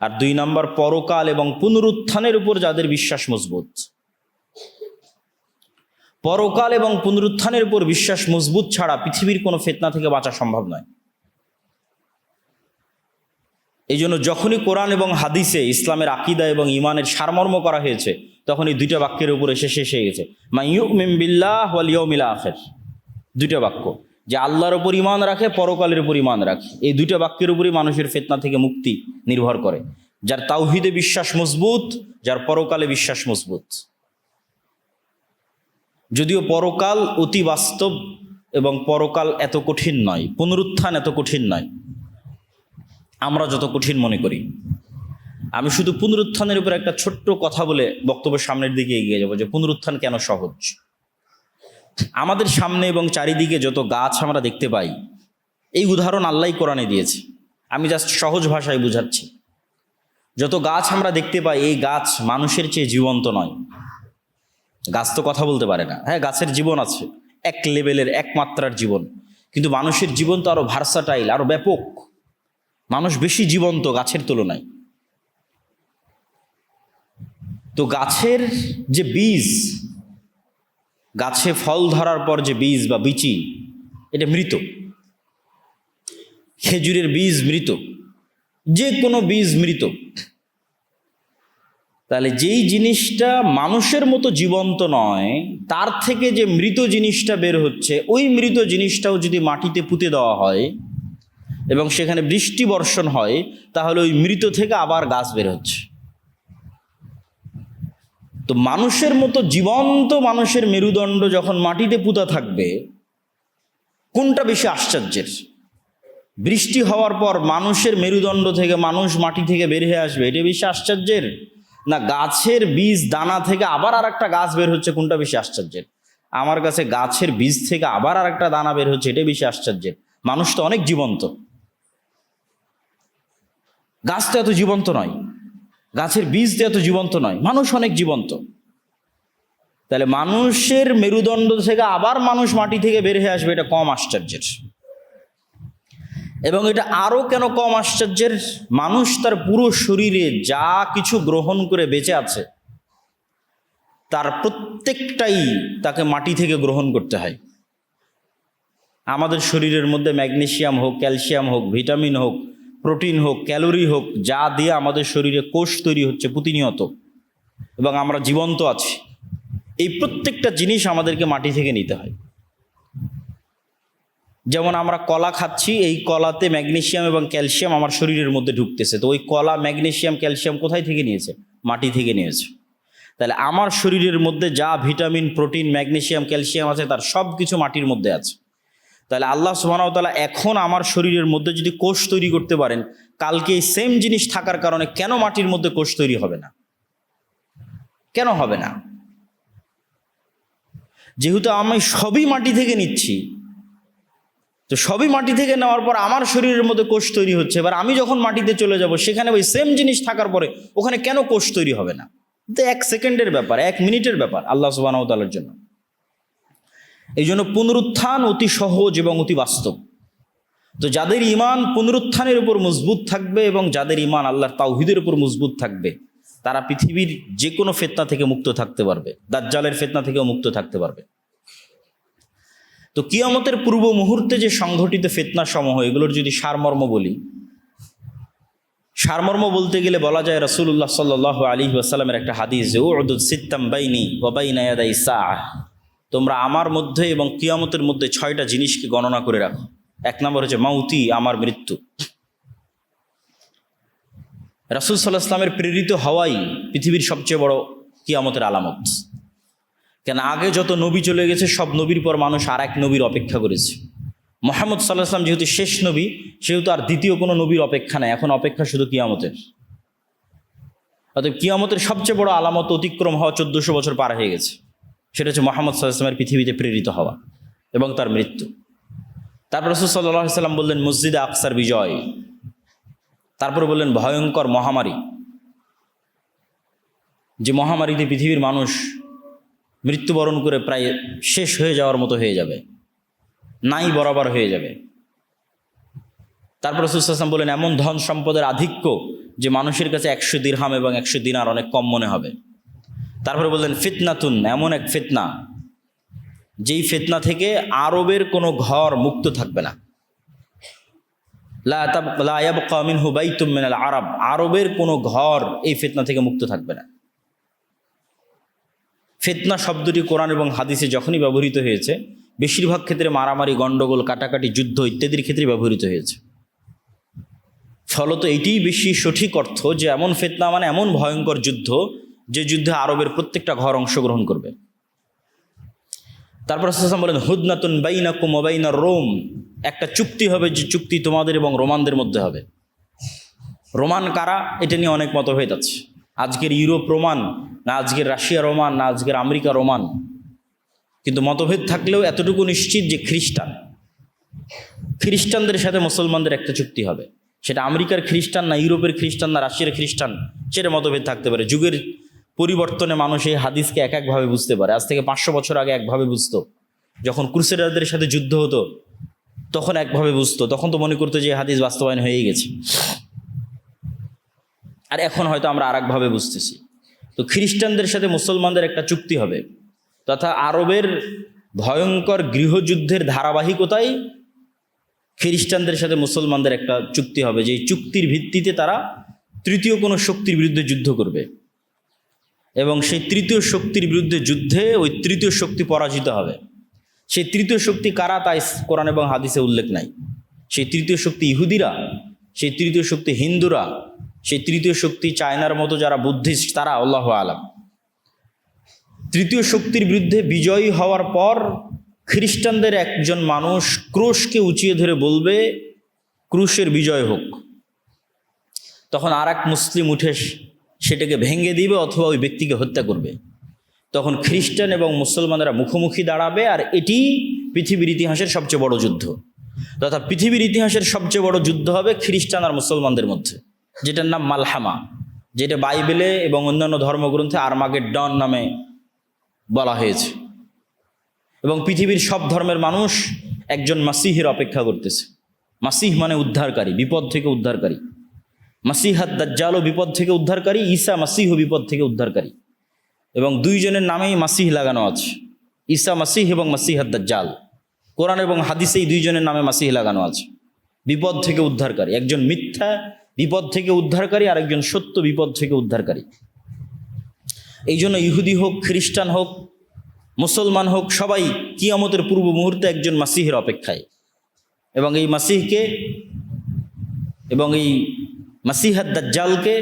Speaker 1: আর 2 নম্বর পরকাল এবং পুনরুত্থানের উপর যাদের বিশ্বাস মজবুত। পরকাল এবং পুনরুত্থানের উপর বিশ্বাস মজবুত ছাড়া পৃথিবীর কোনো ফিতনা থেকে বাঁচা সম্ভব নয়। এই জন্য যখনই কোরআন এবং হাদিসে ইসলামের আকীদা এবং ঈমানের সারমর্ম করা হয়েছে তখন এই দুইটা বাক্যের উপর এসে শেষ হয়ে গেছে, মা ইউমিন বিল্লাহ ওয়াল ইয়াউমিল আখির। দুইটা বাক্য, যে আল্লাহর উপর ঈমান রাখে, পরকালের উপর ঈমান রাখে। এই দুইটা বাক্যের উপরই মানুষের ফিতনা থেকে মুক্তি নির্ভর করে। যার তাওহীদে বিশ্বাস মজবুত, যার পরকালে বিশ্বাস মজবুত। যদিও পরকাল অতি বাস্তব এবং পরকাল এত কঠিন নয়, পুনরুত্থান এত কঠিন নয় আমরা যত কঠিন মনে করি। আমি শুধু পুনরুত্থানের উপর একটা ছোট্ট কথা বলে বক্তব্যের সামনের দিকে এগিয়ে যাব, যে পুনরুত্থান কেন সহজ। আমাদের সামনে এবং চারিদিকে যত গাছ আমরা দেখতে পাই, এই উদাহরণ আল্লাহই কোরআনে দিয়েছে, আমি জাস্ট সহজ ভাষায় বুঝাচ্ছি। যত গাছ আমরা দেখতে পাই, এই গাছ মানুষের চেয়ে জীবন্ত নয়। গাছ তো কথা বলতে পারে না, হ্যাঁ গাছের জীবন আছে, এক লেভেলের এক মাত্রার জীবন, কিন্তু মানুষের জীবন তো আরো ভার্সাটাইল, আরো ব্যাপক। মানুষ বেশি জীবন্ত গাছের তুলনায়। তো গাছের যে বীজ, গাছে ফল ধরার পর যে বীজ বা বিচি, এটা মৃত। খেজুরের বীজ মৃত, যে কোনো বীজ মৃত। তাহলে যেই জিনিসটা মানুষের মতো জীবন্ত নয়, তার থেকে যে মৃত জিনিসটা বের হচ্ছে, ওই মৃত জিনিসটাও যদি মাটিতে পুঁতে দেওয়া হয় এবং সেখানে বৃষ্টি বর্ষণ হয়, তাহলে ওই মৃত থেকে আবার গাছ বের হচ্ছে। তো মানুষের মতো জীবন্ত মানুষের মেরুদণ্ড যখন মাটিতে পুঁতা থাকবে, কোনটা বেশি আশ্চর্যের? বৃষ্টি হওয়ার পর মানুষের মেরুদণ্ড থেকে মানুষ মাটি থেকে বের হয়ে আসবে, এটা বেশি আশ্চর্যের? না গাছের বীজ দানা থেকে আবার আর একটা গাছ বের হচ্ছে, কোনটা বেশি আশ্চর্যের? আমার কাছে গাছের বীজ থেকে আবার আর একটা দানা বের হচ্ছে, এটা বেশি আশ্চর্যের। মানুষ তো অনেক জীবন্ত, গাছ তো এত জীবন্ত নয়, গাছের বীজ তো এত জীবন্ত নয়, মানুষ অনেক জীবন্ত। তাহলে মানুষের মেরুদণ্ড থেকে আবার মানুষ মাটি থেকে বের হয়ে আসবে, এটা কম আশ্চর্যের। এবং এটা আরো কেন কম আশ্চর্যের? মানুষ তার পুরো শরীরে যা কিছু গ্রহণ করে বেঁচে আছে, তার প্রত্যেকটাই তাকে মাটি থেকে গ্রহণ করতে হয়। আমাদের শরীরের মধ্যে ম্যাগনেসিয়াম হোক, ক্যালসিয়াম হোক, ভিটামিন হোক, প্রোটিন হোক, ক্যালোরি হোক, যা দিয়ে আমাদের শরীরে কোষ তৈরি হচ্ছে প্রতিনিয়ত এবং আমরা জীবন্ত আছি, এই প্রত্যেকটা জিনিস আমাদেরকে মাটি থেকে নিতে হয়। যেমন আমরা কলা খাচ্ছি, এই কলাতে ম্যাগনেসিয়াম এবং ক্যালসিয়াম আমার শরীরের মধ্যে ঢুকতেছে, তো ওই কলা ম্যাগনেসিয়াম ক্যালসিয়াম কোথায় থেকে নিয়েছে? মাটি থেকে নিয়েছে। তাহলে আমার শরীরের মধ্যে যা ভিটামিন, প্রোটিন, ম্যাগনেসিয়াম, ক্যালসিয়াম আছে তার সব কিছু মাটির মধ্যে আছে। তাহলে আল্লাহ সুবহানাহু ওয়া তাআলা এখন আমার শরীরের মধ্যে যদি কোষ তৈরি করতে পারেন, কালকে এই সেম জিনিস থাকার কারণে কেন মাটির মধ্যে কোষ তৈরি হবে না? কেন হবে না? যেহেতু আমি সবই মাটি থেকে নিচ্ছি, তো সবই মাটি থেকে নেওয়ার পর আমার শরীরের মধ্যে কোষ তৈরি হচ্ছে। এবার আমি যখন মাটিতে চলে যাব, সেখানে ওই সেম জিনিস থাকার পরে ওখানে কেন কোষ তৈরি হবে না? তো 1 সেকেন্ডের ব্যাপার, 1 মিনিটের ব্যাপার আল্লাহ সুবহানাহু ওয়া তাআলার জন্য। এই জন্য পুনরুত্থান অতি সহজ এবং অতি বাস্তব। তো যাদের ঈমান পুনরুত্থানের উপর মজবুত থাকবে এবং যাদের ঈমান আল্লাহর তাওহীদের উপর মজবুত থাকবে, তারা পৃথিবীর যে কোনো ফিতনা থেকে মুক্ত থাকতে পারবে, দাজ্জালের ফিতনা থেকেও মুক্ত থাকতে পারবে। তো কিয়ামতের পূর্ব মুহূর্তে যে সংঘটিত ফিতনা সমূহ, এগুলোর যদি সারমর্ম বলি, সারমর্ম বলতে গেলে বলা যায় রাসূলুল্লাহ সাল্লাল্লাহু আলাইহি ওয়াসাল্লামের একটা হাদিস, যে উদুদ সিত্তাম বাইনি ওয়া বাইনা ইয়াদাই সাআহ, তোমরা আমার মধ্যে এবং কিয়ামতের মধ্যে 6টা জিনিসকে গণনা করে রাখো। 1 নম্বর হচ্ছে মাউতি, আমার মৃত্যু। রাসূল সাল্লাল্লাহু আলাইহি ওয়াসাল্লামের প্রেরিত হওয়াই পৃথিবীর সবচেয়ে বড় কিয়ামতের আলামত। কেন আগে যত নবী চলে গেছে, সব নবীর পর মানুষ আর এক নবীর অপেক্ষা করেছে। মুহাম্মদ সাল্লাল্লাহু আলাইহি ওয়াসাল্লাম যেহেতু শেষ নবী, সেহেতু আর দ্বিতীয় কোনো নবীর অপেক্ষা নেই, এখন অপেক্ষা শুধু কিয়ামতের। অতএব কিয়ামতের সবচেয়ে বড় আলামত অতিক্রম হওয়া 1400 বছর পার হয়ে গেছে, সেটা হচ্ছে মুহাম্মদ সাল্লাল্লাহু আলাইহি ওয়াসাল্লামের পৃথিবীতে প্রেরিত হওয়া এবং তার মৃত্যু। তারপর রাসূল সাল্লাল্লাহু আলাইহি ওয়াসাল্লাম বললেন মসজিদে আকসার বিজয়, তারপরে বললেন ভয়ঙ্কর মহামারী, যে মহামারীতে পৃথিবীর মানুষ মৃত্যুবরণ করে প্রায় শেষ হয়ে যাওয়ার মতো হয়ে যাবে, নাই বরাবর হয়ে যাবে। তারপর রাসূল সাল্লাল্লাহু আলাইহি ওয়াসাল্লাম বললেন এমন ধন সম্পদের আধিক্য যে মানুষের কাছে 100 দিরহাম এবং 100 দিনার অনেক কম মনে হবে। তারপরে বললেন ফিতনাতুন, এমন এক ফিতনা যেই ফিতনা থেকে আরবের কোনো ঘর মুক্ত থাকবে না। লা ইয়াবকা মিনহু বাইতুম মিনাল আরব, আরবের কোনো ঘর এই ফিতনা থেকে মুক্ত থাকবে না। ফিতনা শব্দটি কোরআন এবং হাদিসে যখনই ব্যবহৃত হয়েছে, বেশিরভাগ ক্ষেত্রে মারামারি, গণ্ডগোল, কাটাকাটি, যুদ্ধ ইত্যাদির ক্ষেত্রে ব্যবহৃত হয়েছে। ফলত এইটিই বেশি সঠিক অর্থ যে এমন ফিতনা মানে এমন ভয়ঙ্কর যুদ্ধ, যে যুদ্ধে আরবের প্রত্যেকটা ঘর অংশগ্রহণ করবে। তারপর রাসূল সাল্লাল্লাহু আলাইহি ওয়াসাল্লাম বলেন হুদনাতুন বাইনাকুম ওয়া বাইনার রোম, একটা চুক্তি হবে, যে চুক্তি তোমাদের এবং রোমানদের মধ্যে হবে। রোমান কারা, এটা নিয়ে অনেক মতভেদ আছে। আজকের ইউরোপ রোমান না, আজকের রাশিয়া রোমান না, আজকের আমেরিকা রোমান, কিন্তু মতভেদ থাকলেও এতটুকু নিশ্চিত যে খ্রিস্টানদের সাথে মুসলমানদের একটা চুক্তি হবে। সেটা আমেরিকার খ্রিস্টান না, ইউরোপের খ্রিস্টান না, রাশিয়ার খ্রিস্টান, সেটা মতভেদ থাকতে পারে। যুগের পরিবর্তনে মানুষ এই হাদিসকে এক একভাবে বুঝতে পারে। আজ থেকে 500 বছর আগে একভাবে বুঝতো, যখন ক্রুসেডারদের সাথে যুদ্ধ হতো তখন একভাবে বুঝতো, তখন তো মনে করতো যে হাদিস বাস্তবায়ন হয়েই গেছে। আর এখন হয়তো আমরা আর একভাবে বুঝতেছি। তো খ্রিস্টানদের সাথে মুসলমানদের একটা চুক্তি হবে, তথা আরবের ভয়ঙ্কর গৃহযুদ্ধের ধারাবাহিকতায় খ্রিস্টানদের সাথে মুসলমানদের একটা চুক্তি হবে, যে এই চুক্তির ভিত্তিতে তারা তৃতীয় কোনো শক্তির বিরুদ্ধে যুদ্ধ করবে, এবং সেই তৃতীয় শক্তির বিরুদ্ধে যুদ্ধে ওই তৃতীয় শক্তি পরাজিত হবে। সেই তৃতীয় শক্তি কারা, তাই কোরআন এবং হাদিসে উল্লেখ নাই। সেই তৃতীয় শক্তি ইহুদিরা, সেই তৃতীয় শক্তি হিন্দুরা, সেই তৃতীয় শক্তি চায়নার মতো যারা বুদ্ধিস্ট, তারা, আল্লাহু আলাম। তৃতীয় শক্তির বিরুদ্ধে বিজয়ী হওয়ার পর খ্রিস্টানদের একজন মানুষ ক্রুশকে উঁচিয়ে ধরে বলবে ক্রুশের বিজয় হোক। তখন আর এক মুসলিম উঠে সেটাকে ভেঙে দিবে অথবা ওই ব্যক্তিকে হত্যা করবে। তখন খ্রিস্টান এবং মুসলমানরা মুখোমুখি দাঁড়াবে, আর এটি পৃথিবীর ইতিহাসের সবচেয়ে বড় যুদ্ধ, তথা পৃথিবীর ইতিহাসের সবচেয়ে বড় যুদ্ধ হবে খ্রিস্টান আর মুসলমানদের মধ্যে, যেটার নাম মালহামা, যেটা বাইবেলে এবং অন্যান্য ধর্মগ্রন্থে আর্মাগেড্ডন নামে বলা হয়েছে। এবং পৃথিবীর সব ধর্মের মানুষ একজন মাসিহের অপেক্ষা করতেছে। মাসিহ মানে উদ্ধারকারী, বিপদ থেকে উদ্ধারকারী। মাসিহাদ দাজ্জালও বিপদ থেকে উদ্ধারকারী, ঈসা মাসিহও বিপদ থেকে উদ্ধারকারী, এবং দুইজনের নামেই মাসিহ লাগানো আছে, ঈসা মাসিহ এবং মাসিহাদ দাজ্জাল। কোরআন এবং হাদিসে এই দুইজনের নামে মাসিহ লাগানো আছে, বিপদ থেকে উদ্ধারকারী। একজন মিথ্যা বিপদ থেকে উদ্ধারকারী, আর একজন সত্য বিপদ থেকে উদ্ধারকারী। এই জন্য ইহুদি হোক, খ্রিস্টান হোক, মুসলমান হোক, সবাই কিয়ামতের পূর্ব মুহূর্তে একজন মাসিহের অপেক্ষায়। এবং এই মাসিহকে এবং এই মাসিহাদ দাজ্জালকে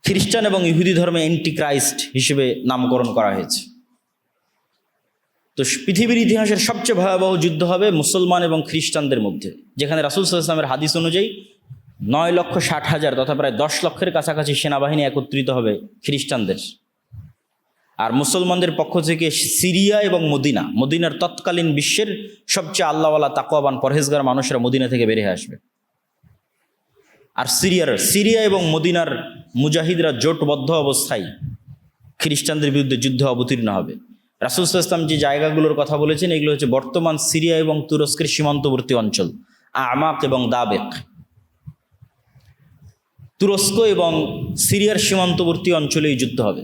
Speaker 1: খ্রিস্টান এবং ইহুদি ধর্মে অ্যান্টিক্রাইস্ট হিসেবে নামকরণ করা হয়েছে। তো পৃথিবীর ইতিহাসের সবচেয়ে ভয়াবহ যুদ্ধ হবে মুসলমান এবং খ্রিস্টানদের মধ্যে, যেখানে রাসূল সাল্লাল্লাহু আলাইহি ওয়াসাল্লামের হাদিস অনুযায়ী 9,60,000 তথা প্রায় 10 লক্ষের কাছাকাছি সেনাবাহিনী একত্রিত হবে খ্রিস্টানদের, আর মুসলমানদের পক্ষ থেকে সিরিয়া এবং মদিনার তৎকালীন বিশ্বের সবচেয়ে আল্লাহওয়ালা তাকওয়াবান পরহেজগার মানুষরা মদিনা থেকে বেরিয়ে আসবে। আর সিরিয়া এবং মদিনার মুজাহিদরা জোটবদ্ধ অবস্থায় খ্রিস্টানদের বিরুদ্ধে যুদ্ধে অবতীর্ণ হবে। রাসূল সাল্লাল্লাহু আলাইহি ওয়াসাল্লাম যে জায়গাগুলোর কথা বলেছেন এগুলো হচ্ছে বর্তমান সিরিয়া এবং তুরস্কের সীমান্তবর্তী অঞ্চল, আমাক এবং দাবেক। তুরস্ক এবং সিরিয়ার সীমান্তবর্তী অঞ্চলে এই যুদ্ধ হবে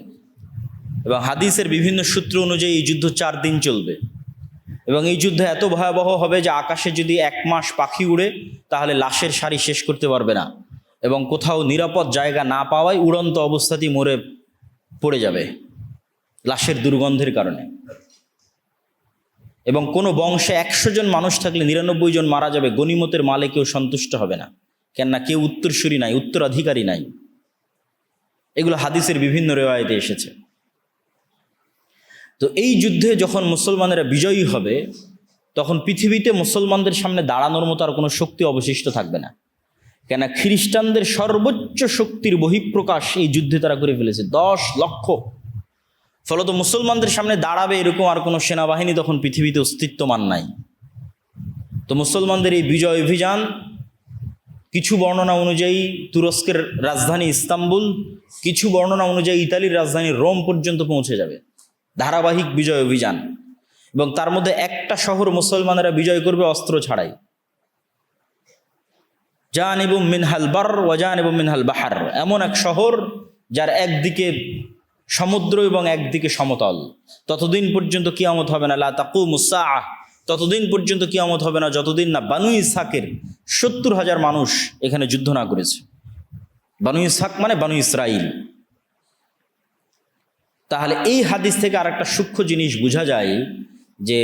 Speaker 1: এবং হাদিসের বিভিন্ন সূত্র অনুযায়ী এই যুদ্ধ 4 দিন চলবে এবং এই যুদ্ধ এত ভয়াবহ হবে যে আকাশে যদি 1 মাস পাখি উড়ে তাহলে লাশের সারি শেষ করতে পারবে না এবং কোথাও নিরাপদ জায়গা না পাওয়ায় উড়ন্ত অবস্থাতেই মরে পড়ে যাবে লাশের দুর্গন্ধের কারণে। এবং কোনো বংশে 100 জন মানুষ থাকলে 99 জন মারা যাবে, গনিমতের মালে কেউ সন্তুষ্ট হবে না, কেননা কেউ উত্তরসূরি নাই, উত্তরাধিকারী নাই। এগুলো হাদিসের বিভিন্ন রেওয়ায়েতে এসেছে। তো এই যুদ্ধে যখন মুসলমানেরা বিজয়ী হবে তখন পৃথিবীতে মুসলমানদের সামনে দাঁড়ানোর মতো আর কোনো শক্তি অবশিষ্ট থাকবে না, কেন খ্রিস্টানদের সর্বোচ্চ শক্তির বহিঃপ্রকাশ এই যুদ্ধে তারা করে ফেলেছে 10 লক্ষ। ফলত মুসলমানদের সামনে দাঁড়াবে এরকম আর কোনো সেনাবাহিনী তখন পৃথিবীতে অস্তিত্বমান নাই। তো মুসলমানদের এই বিজয় অভিযান কিছু বর্ণনা অনুযায়ী তুরস্কের রাজধানী ইস্তাম্বুল, কিছু বর্ণনা অনুযায়ী ইতালির রাজধানী রোম পর্যন্ত পৌঁছে যাবে, ধারাবাহিক বিজয় অভিযান। এবং তার মধ্যে একটা শহর মুসলমানেরা বিজয় করবে অস্ত্র ছাড়াই, জানিবু মিনহাল বার ওয়া জানিবু মিনহাল বাহার, এমন এক শহর যার একদিকে সমুদ্র এবং একদিকে সমতল। ততদিন পর্যন্ত কিয়ামত হবে না, লা তাকুমুস সাআহ, ততদিন পর্যন্ত কিয়ামত হবে না যতদিন না বানু ইসহাকের 70,000 মানুষ এখানে যুদ্ধ না করেছে। বানু ইসহাক মানে বানু ইসরাইল। তাহলে এই হাদিস থেকে আর একটা সূক্ষ্ম জিনিস বোঝা যায় যে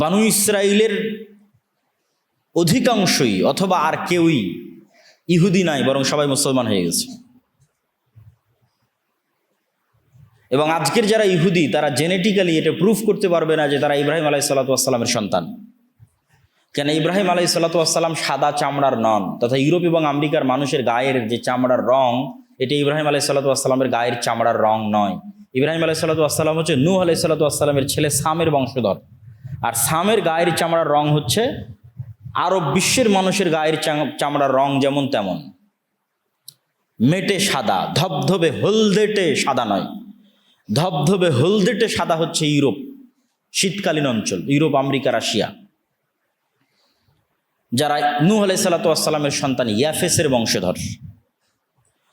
Speaker 1: বানু ইসরাইলের অধিকাংশই অথবা আর কেউই ইহুদি নাই, বরং সবাই মুসলমান হয়ে গেছে। এবং আজকের যারা ইহুদি তারা জেনেটিক্যালি এটা প্রুফ করতে পারবে না যে তারা ইব্রাহিম আলাইহিসসালাতু ওয়াসসালামের সন্তান, কেন ইব্রাহিম আলাইহিসসালাতু ওয়াসসালাম সাদা চামড়ার নন, তথা ইউরোপ এবং আমেরিকার মানুষের গায়ের যে চামড়ার রং এটা ইব্রাহিম আলাইহিসসালাতু ওয়াসসালামের গায়ের চামড়ার রং নয়। ইব্রাহিম আলাইহিসসালাতু ওয়াসসালাম হচ্ছে নূহ আলাইহিসসালাতু ওয়াসসালামের ছেলে সামের বংশধর, আর সামের গায়ের চামড়ার রং হচ্ছে আরব বিশ্বের মানুষের গায়ের চামড়ার রং যেমন তেমন, মেটে সাদা, ধবধবে হলদেটে সাদা নয়। ধবধবে হলদেটে সাদা হচ্ছে ইউরোপ, শীতকালীন অঞ্চল, ইউরোপ, আমেরিকা, রাশিয়া, যারা নূহ আলাইহিসসালাতু ওয়াসসালামের সন্তান ইয়াফেসের বংশধর।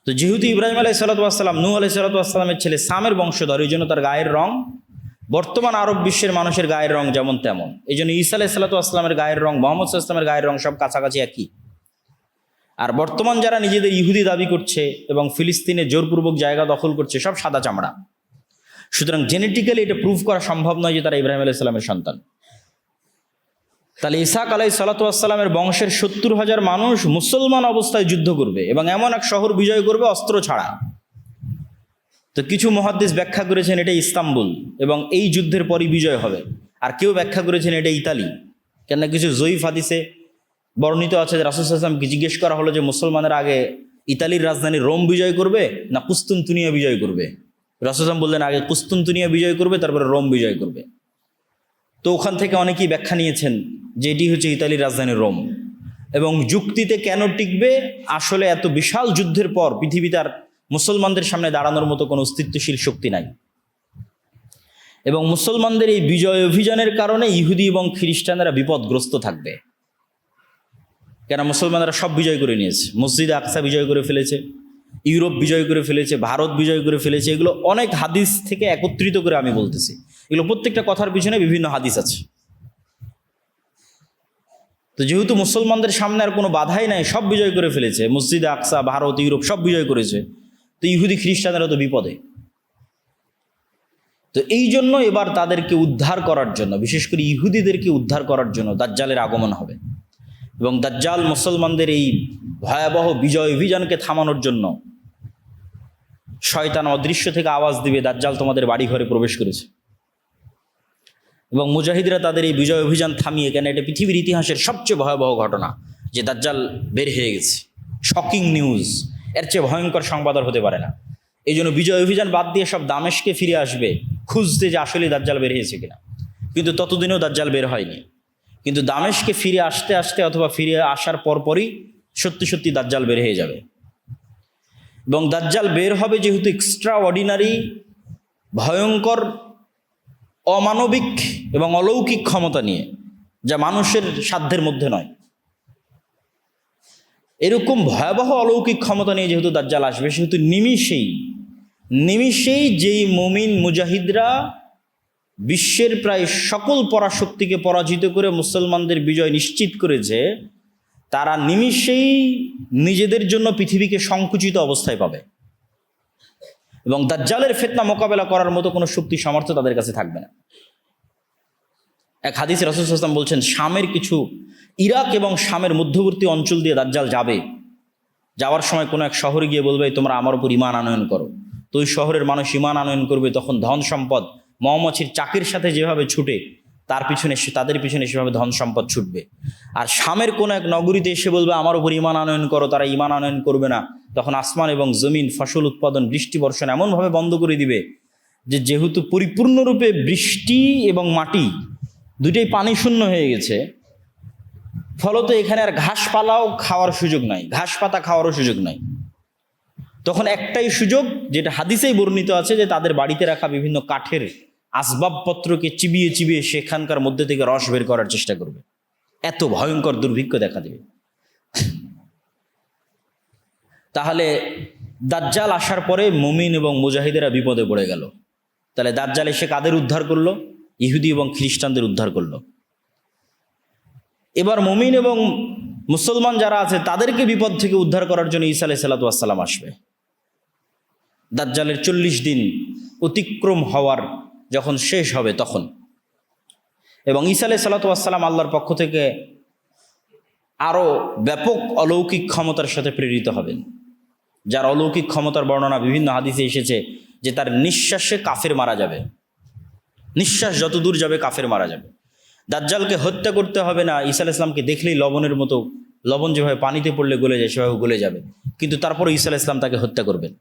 Speaker 1: তো যেহেতু ইব্রাহিম আলাইহিসসালাতু ওয়াসসালাম নূহ আলাইহিসসালাতু ওয়াসসালামের ছেলে সামের বংশধর, এই জন্য তার গায়ের রং বর্তমান আরব বিশ্বের মানুষের গায়ের রং যেমন তেমন। এই জন্য ঈসা আলাইহিসসালাতু ওয়াসসালামের গায়ের রং, মুহাম্মদ সাল্লাল্লাহু আলাইহি ওয়াসাল্লামের গায়ের রং সব কাছাকাছি একই। আর বর্তমান যারা নিজেদের ইহুদি দাবি করছে এবং ফিলিস্তিনে জোরপূর্বক জায়গা দখল করছে সব সাদা চামড়া। সুতরাং জেনেটিক্যালি এটা প্রুভ করা সম্ভব নয় যে তারা ইব্রাহিম আলাইহিস সালামের সন্তান। তাহলে ইসহাক আলাইহিসসালাতু ওয়াসসালামের বংশের 70,000 মানুষ মুসলমান অবস্থায় যুদ্ধ করবে এবং এমন এক শহর বিজয় করবে অস্ত্র ছাড়া। তো কিছু মুহাদ্দিস ব্যাখ্যা করেছেন এটা ইস্তাম্বুল এবং এই যুদ্ধের পরই বিজয় হবে, আর কেউ ব্যাখ্যা করেছেন এটা ইতালি। কেন কিছু জয়ীফ হাদিসে বর্ণিত আছে যে রাসূল সাল্লাল্লাহু আলাইহি ওয়াসাল্লামকে জিজ্ঞেস করা হলো যে মুসলমানের আগে ইতালির রাজধানী রোম বিজয় করবে না কুস্তুনতুনিয়া বিজয় করবে। রাসূল সাল্লাল্লাহু আলাইহি ওয়াসাল্লাম বললেন আগে কুস্তুনতুনিয়া বিজয় করবে, তারপরে রোম বিজয় করবে। তো ওখান থেকে অনেকেই ব্যাখ্যা নিয়েছেন যে এটি হচ্ছে ইতালির রাজধানী রোম। এবং যুক্তিতে কেন টিকবে, আসলে এত বিশাল যুদ্ধের পর পৃথিবীতে আর মুসলমানদের সামনে দাঁড়ানোর মতো কোনো অস্তিত্বশীল শক্তি নাই। এবং মুসলমানদের এই বিজয় অভিযানের কারণে ইহুদি এবং খ্রিস্টানরা বিপদগ্রস্ত থাকবে। কেন মুসলমানরা সব বিজয় করে নিয়েছে, মসজিদে আকসা বিজয় করে ফেলেছে, ইউরোপ বিজয় করে ফেলেছে, ভারত বিজয় করে ফেলেছে। এগুলো অনেক হাদিস থেকে একত্রিত করে আমি বলতেছি, এগুলো প্রত্যেকটা কথার পিছনে বিভিন্ন হাদিস আছে। তো যেহেতু মুসলমানদের সামনে আর কোনো বাধাই নাই, সব বিজয় করে ফেলেছে, মসজিদে আকসা, ভারত, ইউরোপ সব বিজয় করেছে, তো ইহুদি খ্রিস্টানরা তো বিপদে। তো এই জন্য এবার তাদেরকে উদ্ধার করার জন্য, বিশেষ করে ইহুদিদেরকে উদ্ধার করার জন্য দাজ্জালের আগমন হবে। এবং দাজ্জাল মুসলমানদের এই ভয়াবহ বিজয় অভিযানকে থামানোর জন্য শয়তান অদৃশ্য থেকে আওয়াজ দিবে, দাজ্জাল তোমাদের বাড়ি ঘরে প্রবেশ করেছে। এবং মুজাহিদরা তাদের এই বিজয় অভিযান থামিয়ে, কেন এটা পৃথিবীর ইতিহাসের সবচেয়ে ভয়াবহ ঘটনা যে দাজ্জাল বের হয়ে গেছে, শকিং নিউজ, এর চেয়ে ভয়ঙ্কর সংবাদ আর হতে পারে না। এই জন্য বিজয় অভিযান বাদ দিয়ে সব দামেশকে ফিরে আসবে খুঁজতে যে আসলে দাজ্জাল বের হয়েছে কিনা। কিন্তু ততদিনেও দাজ্জাল বের হয়নি। কিন্তু দামেশকে ফিরে আসতে আসতে অথবা ফিরে আসার পরপরই সত্যি সত্যি দাজ্জাল বের হয়ে যাবে। এবং দাজ্জাল বের হবে যেহেতু এক্সট্রা অর্ডিনারি, ভয়ঙ্কর, অমানবিক এবং অলৌকিক ক্ষমতা নিয়ে, যা মানুষের সাধ্যের মধ্যে নয়, এরকম ভয়াবহ অলৌকিক ক্ষমতা নিয়ে যেহেতু দাজ্জাল আসবে, সেহেতু নিমিষেই যেই মুমিন মুজাহিদরা বিশ্বের প্রায় সকল পরাশক্তিকে পরাজিত করে মুসলমানদের বিজয় নিশ্চিত করেছে, তারা নিমিষেই নিজেদের জন্য পৃথিবীকে সংকুচিত অবস্থায় পাবে এবং দাজ্জালের ফিতনা মোকাবেলা করার মতো কোনো শক্তি সামর্থ্য তাদের কাছে থাকবে না। এক হাদিসে রাসূল সাল্লাল্লাহু আলাইহি ওয়াসাল্লাম বলছেন, শামের কিছু, ইরাক এবং শামের মধ্যবর্তী অঞ্চল দিয়ে দাজ্জাল যাবে। যাওয়ার সময় কোনো এক শহরে গিয়ে বলবে, তোমরা আমার উপর ঈমান আনয়ন করো। তো ওই শহরের মানুষ ঈমান আনয়ন করবে। তখন ধন সম্পদ মৌমাছির চাকের সাথে যেভাবে ছুটে, তাদের পিছনে সেভাবে ধন সম্পদ ছুটবে। আর শামের কোনো এক নগরীতে এসে বলবে, আমার উপর ঈমান আনয়ন করো, তারা ঈমান আনয়ন করবে না। তখন আসমান এবং জমিন, ফসল উৎপাদন, বৃষ্টি বর্ষণ এমনভাবে বন্ধ করে দিবে যে যেহেতু পরিপূর্ণরূপে বৃষ্টি এবং মাটি দুটোই পানি শূন্য হয়ে গেছে, ফলত এখানে আর ঘাস পালাও খাওয়ার সুযোগ নাই, ঘাস পাতা খাওয়ারও সুযোগ নাই। তখন একটাই সুযোগ, যেটা হাদিসেই বর্ণিত আছে, যে তাদের বাড়িতে রাখা বিভিন্ন কাঠের আসবাবপত্রকে চিবিয়ে চিবিয়ে সেখানকার মধ্যে থেকে রস বের করার চেষ্টা করবে। এত ভয়ঙ্কর দুর্ভিক্ষ দেখা দেবে। তাহলে দাজ্জাল আসার পরে মুমিন এবং মুজাহিদেরা বিপদে পড়ে গেল। তাহলে দাজ্জাল এসে কাদের উদ্ধার করলো? ইহুদি এবং খ্রিস্টানদের উদ্ধার করলো। এবার মুমিন এবং মুসলমান যারা আছে তাদেরকে বিপদ থেকে উদ্ধার করার জন্য ঈসা আলাইহিস সালাতু ওয়াস সালাম আসবে। দাজ্জালের 40 দিন অতিক্রম হওয়ার যখন শেষ হবে তখন, এবং ঈসা আলাইহিস সালাতু ওয়াস সালাম আল্লাহর পক্ষ থেকে আরও ব্যাপক অলৌকিক ক্ষমতার সাথে প্রেরিত হবেন, যার অলৌকিক ক্ষমতার বর্ণনা বিভিন্ন হাদিসে এসেছে যে তার নিঃশ্বাসে কাফের মারা যাবে, নিঃশ্বাস যত দূর যাবে কাফের মারা যাবে। দাজ্জালকে হত্যা করতে হবে না, ঈসা আলাইহিস সালামকে দেখলেই লবণের মতো, লবণ যেভাবে পানিতে পড়লে গলে যায় সেভাবে গলে যাবে, কিন্তু তারপরে ঈসা আলাইহিস সালাম তাকে হত্যা করবেন।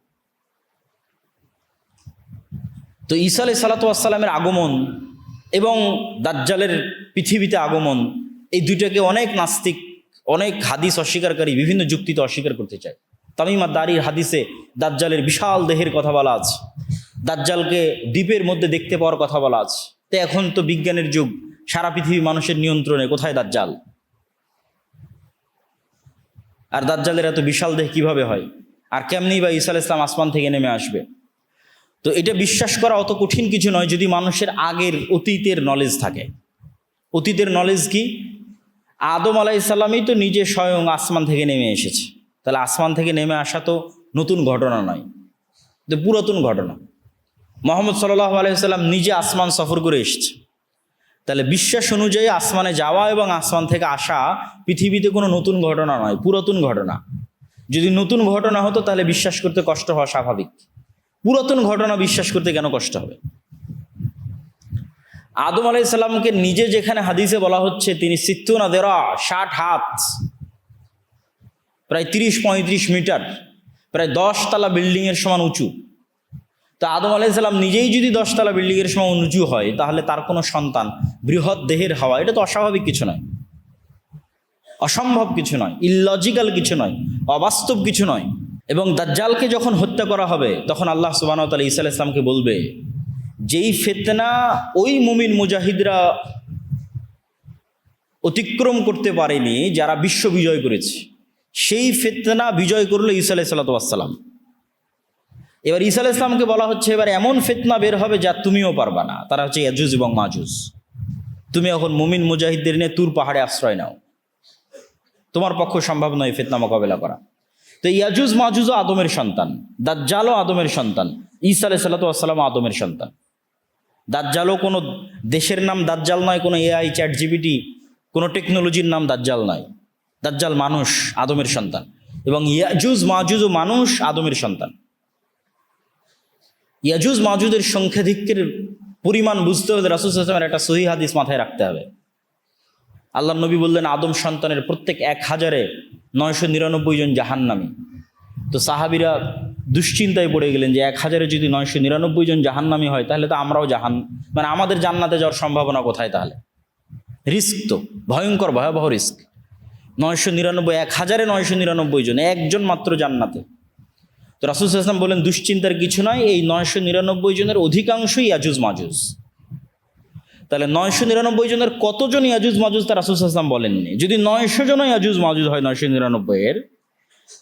Speaker 1: তো ঈসা আলাইহিস সালাতু ওয়াস সালামের আগমন এবং দাজ্জালের পৃথিবীতে আগমন, এই দুইটাকে অনেক নাস্তিক, অনেক হাদিস অস্বীকারী বিভিন্ন যুক্তিতে অস্বীকার করতে চায়। তামিম আদ-দারির হাদিসে দাজ্জালের বিশাল দেহের কথা বলা আছে, দাজ্জালকে দ্বীপের মধ্যে দেখতে পাওয়ার কথা বলা আছে। তো এখন তো বিজ্ঞানের যুগ, সারা পৃথিবী মানুষের নিয়ন্ত্রণে, কোথায় দাজ্জাল? আর দাজ্জালের এত বিশাল দেহ কিভাবে হয়? আর কেমনি বা ঈসা আলাইহিস সালাম আসমান থেকে নেমে আসবে? তো এটা বিশ্বাস করা অত কঠিন কিছু নয় যদি মানুষের আগের অতীতের নলেজ থাকে। অতীতের নলেজ কি? আদম আলাইহিস সালামই তো নিজে স্বয়ং আসমান থেকে নেমে এসেছে। তাহলে আসমান থেকে নেমে আসা তো নতুন ঘটনা নয়, তো পুরাতন ঘটনা। মুহাম্মদ সাল্লাল্লাহু আলাইহি ওয়াসাল্লাম নিজে আসমান সফর করে এসেছে। তাহলে বিশ্বাস অনুযায়ী আসমানে যাওয়া এবং আসমান থেকে আসা পৃথিবীতে কোনো নতুন ঘটনা নয়, পুরাতন ঘটনা। যদি নতুন ঘটনা হতো তাহলে বিশ্বাস করতে কষ্ট হওয়া স্বাভাবিক। পুরাতন ঘটনা বিশ্বাস করতে কেন কষ্ট হবে? আদম আলাইহিস সালামকে নিজে যেখানে হাদিসে বলা হচ্ছে তিনি 60 হাত, প্রায় 30-35 মিটার, প্রায় 10 তলা বিল্ডিংয়ের সমান উঁচু। তো আদম আলাইহিস সালাম নিজেই যদি 10 তলা বিল্ডিংয়ের সমান উঁচু হয়, তাহলে তার কোনো সন্তান বৃহৎ দেহের হওয়া এটা তো অস্বাভাবিক কিছু নয়, অসম্ভব কিছু নয়, ইললজিক্যাল কিছু নয়, অবাস্তব কিছু নয়। এবং দাজ্জালকে যখন হত্যা করা হবে তখন আল্লাহ সুবহানাহু ওয়া তাআলা ঈসা আলাইহিস সালামকে বলবে, যেই ফিতনা ওই মুমিন মুজাহিদরা অতিক্রম করতে পারেনি যারা বিশ্ব বিজয় করেছে, সেই ফিতনা বিজয় করলো ঈসা আলাইহিস সালাতু ওয়াস সালাম। এবার ঈসা আলাইহিস সালামকে বলা হচ্ছে এবার এমন ফিতনা বের হবে যা তুমিও পারবা না, তারা হচ্ছে ইয়াজুজ এবং মাজুজ। তুমি এখন মুমিন মুজাহিদদের নিয়ে তুর পাহাড়ে আশ্রয় নাও, তোমার পক্ষে সম্ভব নয় ফিতনা মোকাবেলা করা। তো ইয়াজুজ মাজুজও আদমের সন্তান, দাজ্জালও আদমের সন্তান, ঈসা আলাইহিস সালাতু ওয়াস সালামও আদমের সন্তান। দাজ্জালও কোনো দেশের নাম দাজ্জাল নয়, কোনো AI চ্যাট জিপিটি কোনো টেকনোলজির নাম দাজ্জাল নয়। দাজ্জাল মানুষ, আদমের সন্তান, এবং ইয়াজুজ মাজুজও মানুষ, আদমের সন্তান। ইয়াজুজ মাজুজের সংখ্যাধিক্যের পরিমাণ বুঝতে হলে রাসূল সাল্লাল্লাহু আলাইহি ওয়াসাল্লামের একটা সহিহ হাদিস মাথায় রাখতে হবে। আল্লাহর নবী বললেন, আদম সন্তানের প্রত্যেক 1000-এ 999 জন জাহান্নামী। তো সাহাবীরা দুশ্চিন্তায় পড়ে গেলেন যে 1000-এ যদি 999 জন জাহান্নামী হয়, তাহলে তো আমরাও মানে আমাদের জান্নাতে যাওয়ার সম্ভাবনা কোথায়? তাহলে রিস্ক তো ভয়ঙ্কর, ভয়াবহ রিস্ক। 999, 1000-এ 999 জন, একজন মাত্র জান্নাতে। তো রাসূল সাল্লাল্লাহু আলাইহি ওয়াসাল্লাম বলেন, দুশ্চিন্তার কিছু নয়, এই 999 জনের অধিকাংশই ইয়াজুজ মাজুজ। তাহলে 999 জনের কতজন ইয়াজুজ মাজুজ তা রাসূল সাল্লাল্লাহু আলাইহি ওয়াসাল্লাম বলেননি। যদি 900 জন ইয়াজুজ মাজুজ হয় 999-এর,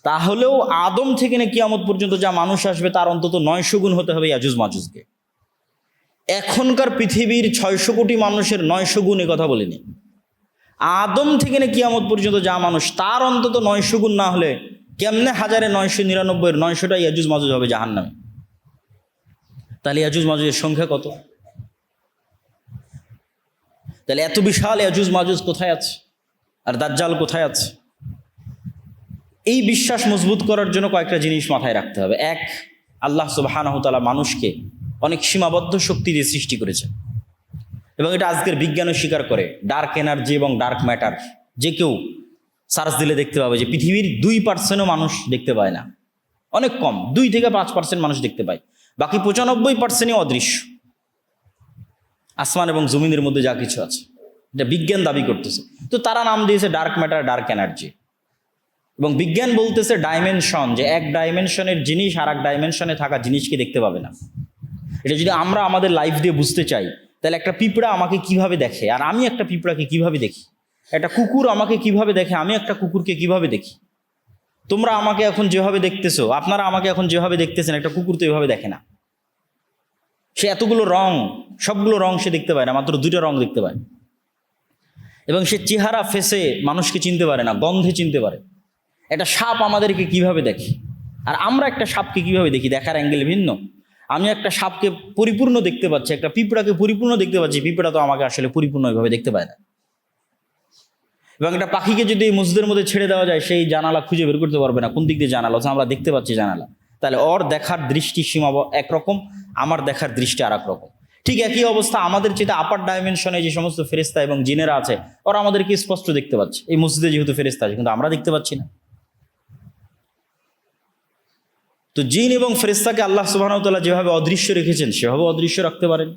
Speaker 1: তাহলেও আদম থেকে না কিয়ামত পর্যন্ত যা মানুষ আসবে তার অন্তত 900 গুণ হতে হবে ইয়াজুজ মাজুজকে। এখনকার পৃথিবীর 600 কোটি মানুষের 900 গুণ, এ কথা বলিনি। আদম থেকে না কিয়ামত পর্যন্ত যা মানুষ, তার অন্তত 900 গুণ না হলে কেমনে 1000-999-এর 900টা ইয়াজুজ মাজুজ হবে জাহান্নামে? তাহলে ইয়াজুজ মাজুজের সংখ্যা কত? তাহলে এত বিশাল ইয়াজুজ মাজুজ কোথায় আছে, আর দাজ্জাল কোথায় আছে? এই বিশ্বাস মজবুত করার জন্য কয়েকটা জিনিস মাথায় রাখতে হবে। এক, আল্লাহ সুবহানাহু ওয়া তাআলা মানুষকে অনেক সীমাবদ্ধ শক্তি দিয়ে সৃষ্টি করেছেন, এবং এটা আজকের বিজ্ঞানও স্বীকার করে। ডার্ক এনার্জি এবং ডার্ক ম্যাটার, যে কেউ সার্চ দিলে দেখতে পাবে যে পৃথিবীর 2%ও মানুষ দেখতে পায় না, অনেক কম, 2 থেকে 5% মানুষ দেখতে পায়, বাকি 95%ই অদৃশ্য। আসমান এবং জমিনের মধ্যে যা কিছু আছে, এটা বিজ্ঞান দাবি করতেছে। তো তারা নাম দিয়েছে ডার্ক ম্যাটার, ডার্ক এনার্জি। এবং বিজ্ঞান বলতেছে ডাইমেনশন, যে এক ডাইমেনশনের জিনিস আর এক ডাইমেনশনে থাকা জিনিসকে দেখতে পাবে না। এটা যদি আমরা আমাদের লাইফ দিয়ে বুঝতে চাই, তাহলে একটা পিঁপড়া আমাকে কিভাবে দেখে আর আমি একটা পিঁপড়াকে কিভাবে দেখি, একটা কুকুর আমাকে কিভাবে দেখে আমি একটা কুকুরকে কিভাবে দেখি, তোমরা আমাকে এখন যেভাবে দেখতেছো, আপনারা আমাকে এখন যেভাবে দেখতেছেন, একটা কুকুর তো এভাবে দেখে না। সে এতগুলো রং, সবগুলো রং সে দেখতে পায় না, মাত্র 2টা রং দেখতে পায়। এবং সে চেহারা ফেসে মানুষকে চিনতে পারে না, গন্ধে চিনতে পারে। একটা সাপ আমাদেরকে কিভাবে দেখে, আর আমরা একটা সাপকে কিভাবে দেখি, দেখার অ্যাঙ্গেল ভিন্ন। আমি একটা সাপকে পরিপূর্ণ দেখতে পাচ্ছি, একটা পিঁপড়াকে পরিপূর্ণ দেখতে পাচ্ছি, পিঁপড়া তো আমাকে আসলে পরিপূর্ণ ওইভাবে দেখতে পায় না। এবং একটা পাখিকে যদি এই মসজিদের মধ্যে ছেড়ে দেওয়া যায়, সেই জানালা খুঁজে বের করতে পারবে না কোন দিক দিয়ে জানালা, আমরা দেখতে পাচ্ছি জানালা। তাহলে ওর দেখার দৃষ্টি সীমা একরকম, আমার দেখার দৃষ্টি আর এক রকম। ঠিক একই অবস্থা আমাদের চেয়ে আপার ডাইমেনশনে যে সমস্ত ফেরেশতা এবং জিনেরা আছে, ওরা আমাদেরকে স্পষ্ট দেখতে পাচ্ছে। এই মসজিদে যেহেতু ফেরেশতা আছে, কিন্তু আমরা দেখতে পাচ্ছি না। তো জিন এবং ফেরেশতাকে আল্লাহ সুবহানাহু ওয়া তাআলা যেভাবে অদৃশ্য রেখেছেন, সেভাবে অদৃশ্য রাখতে পারেন।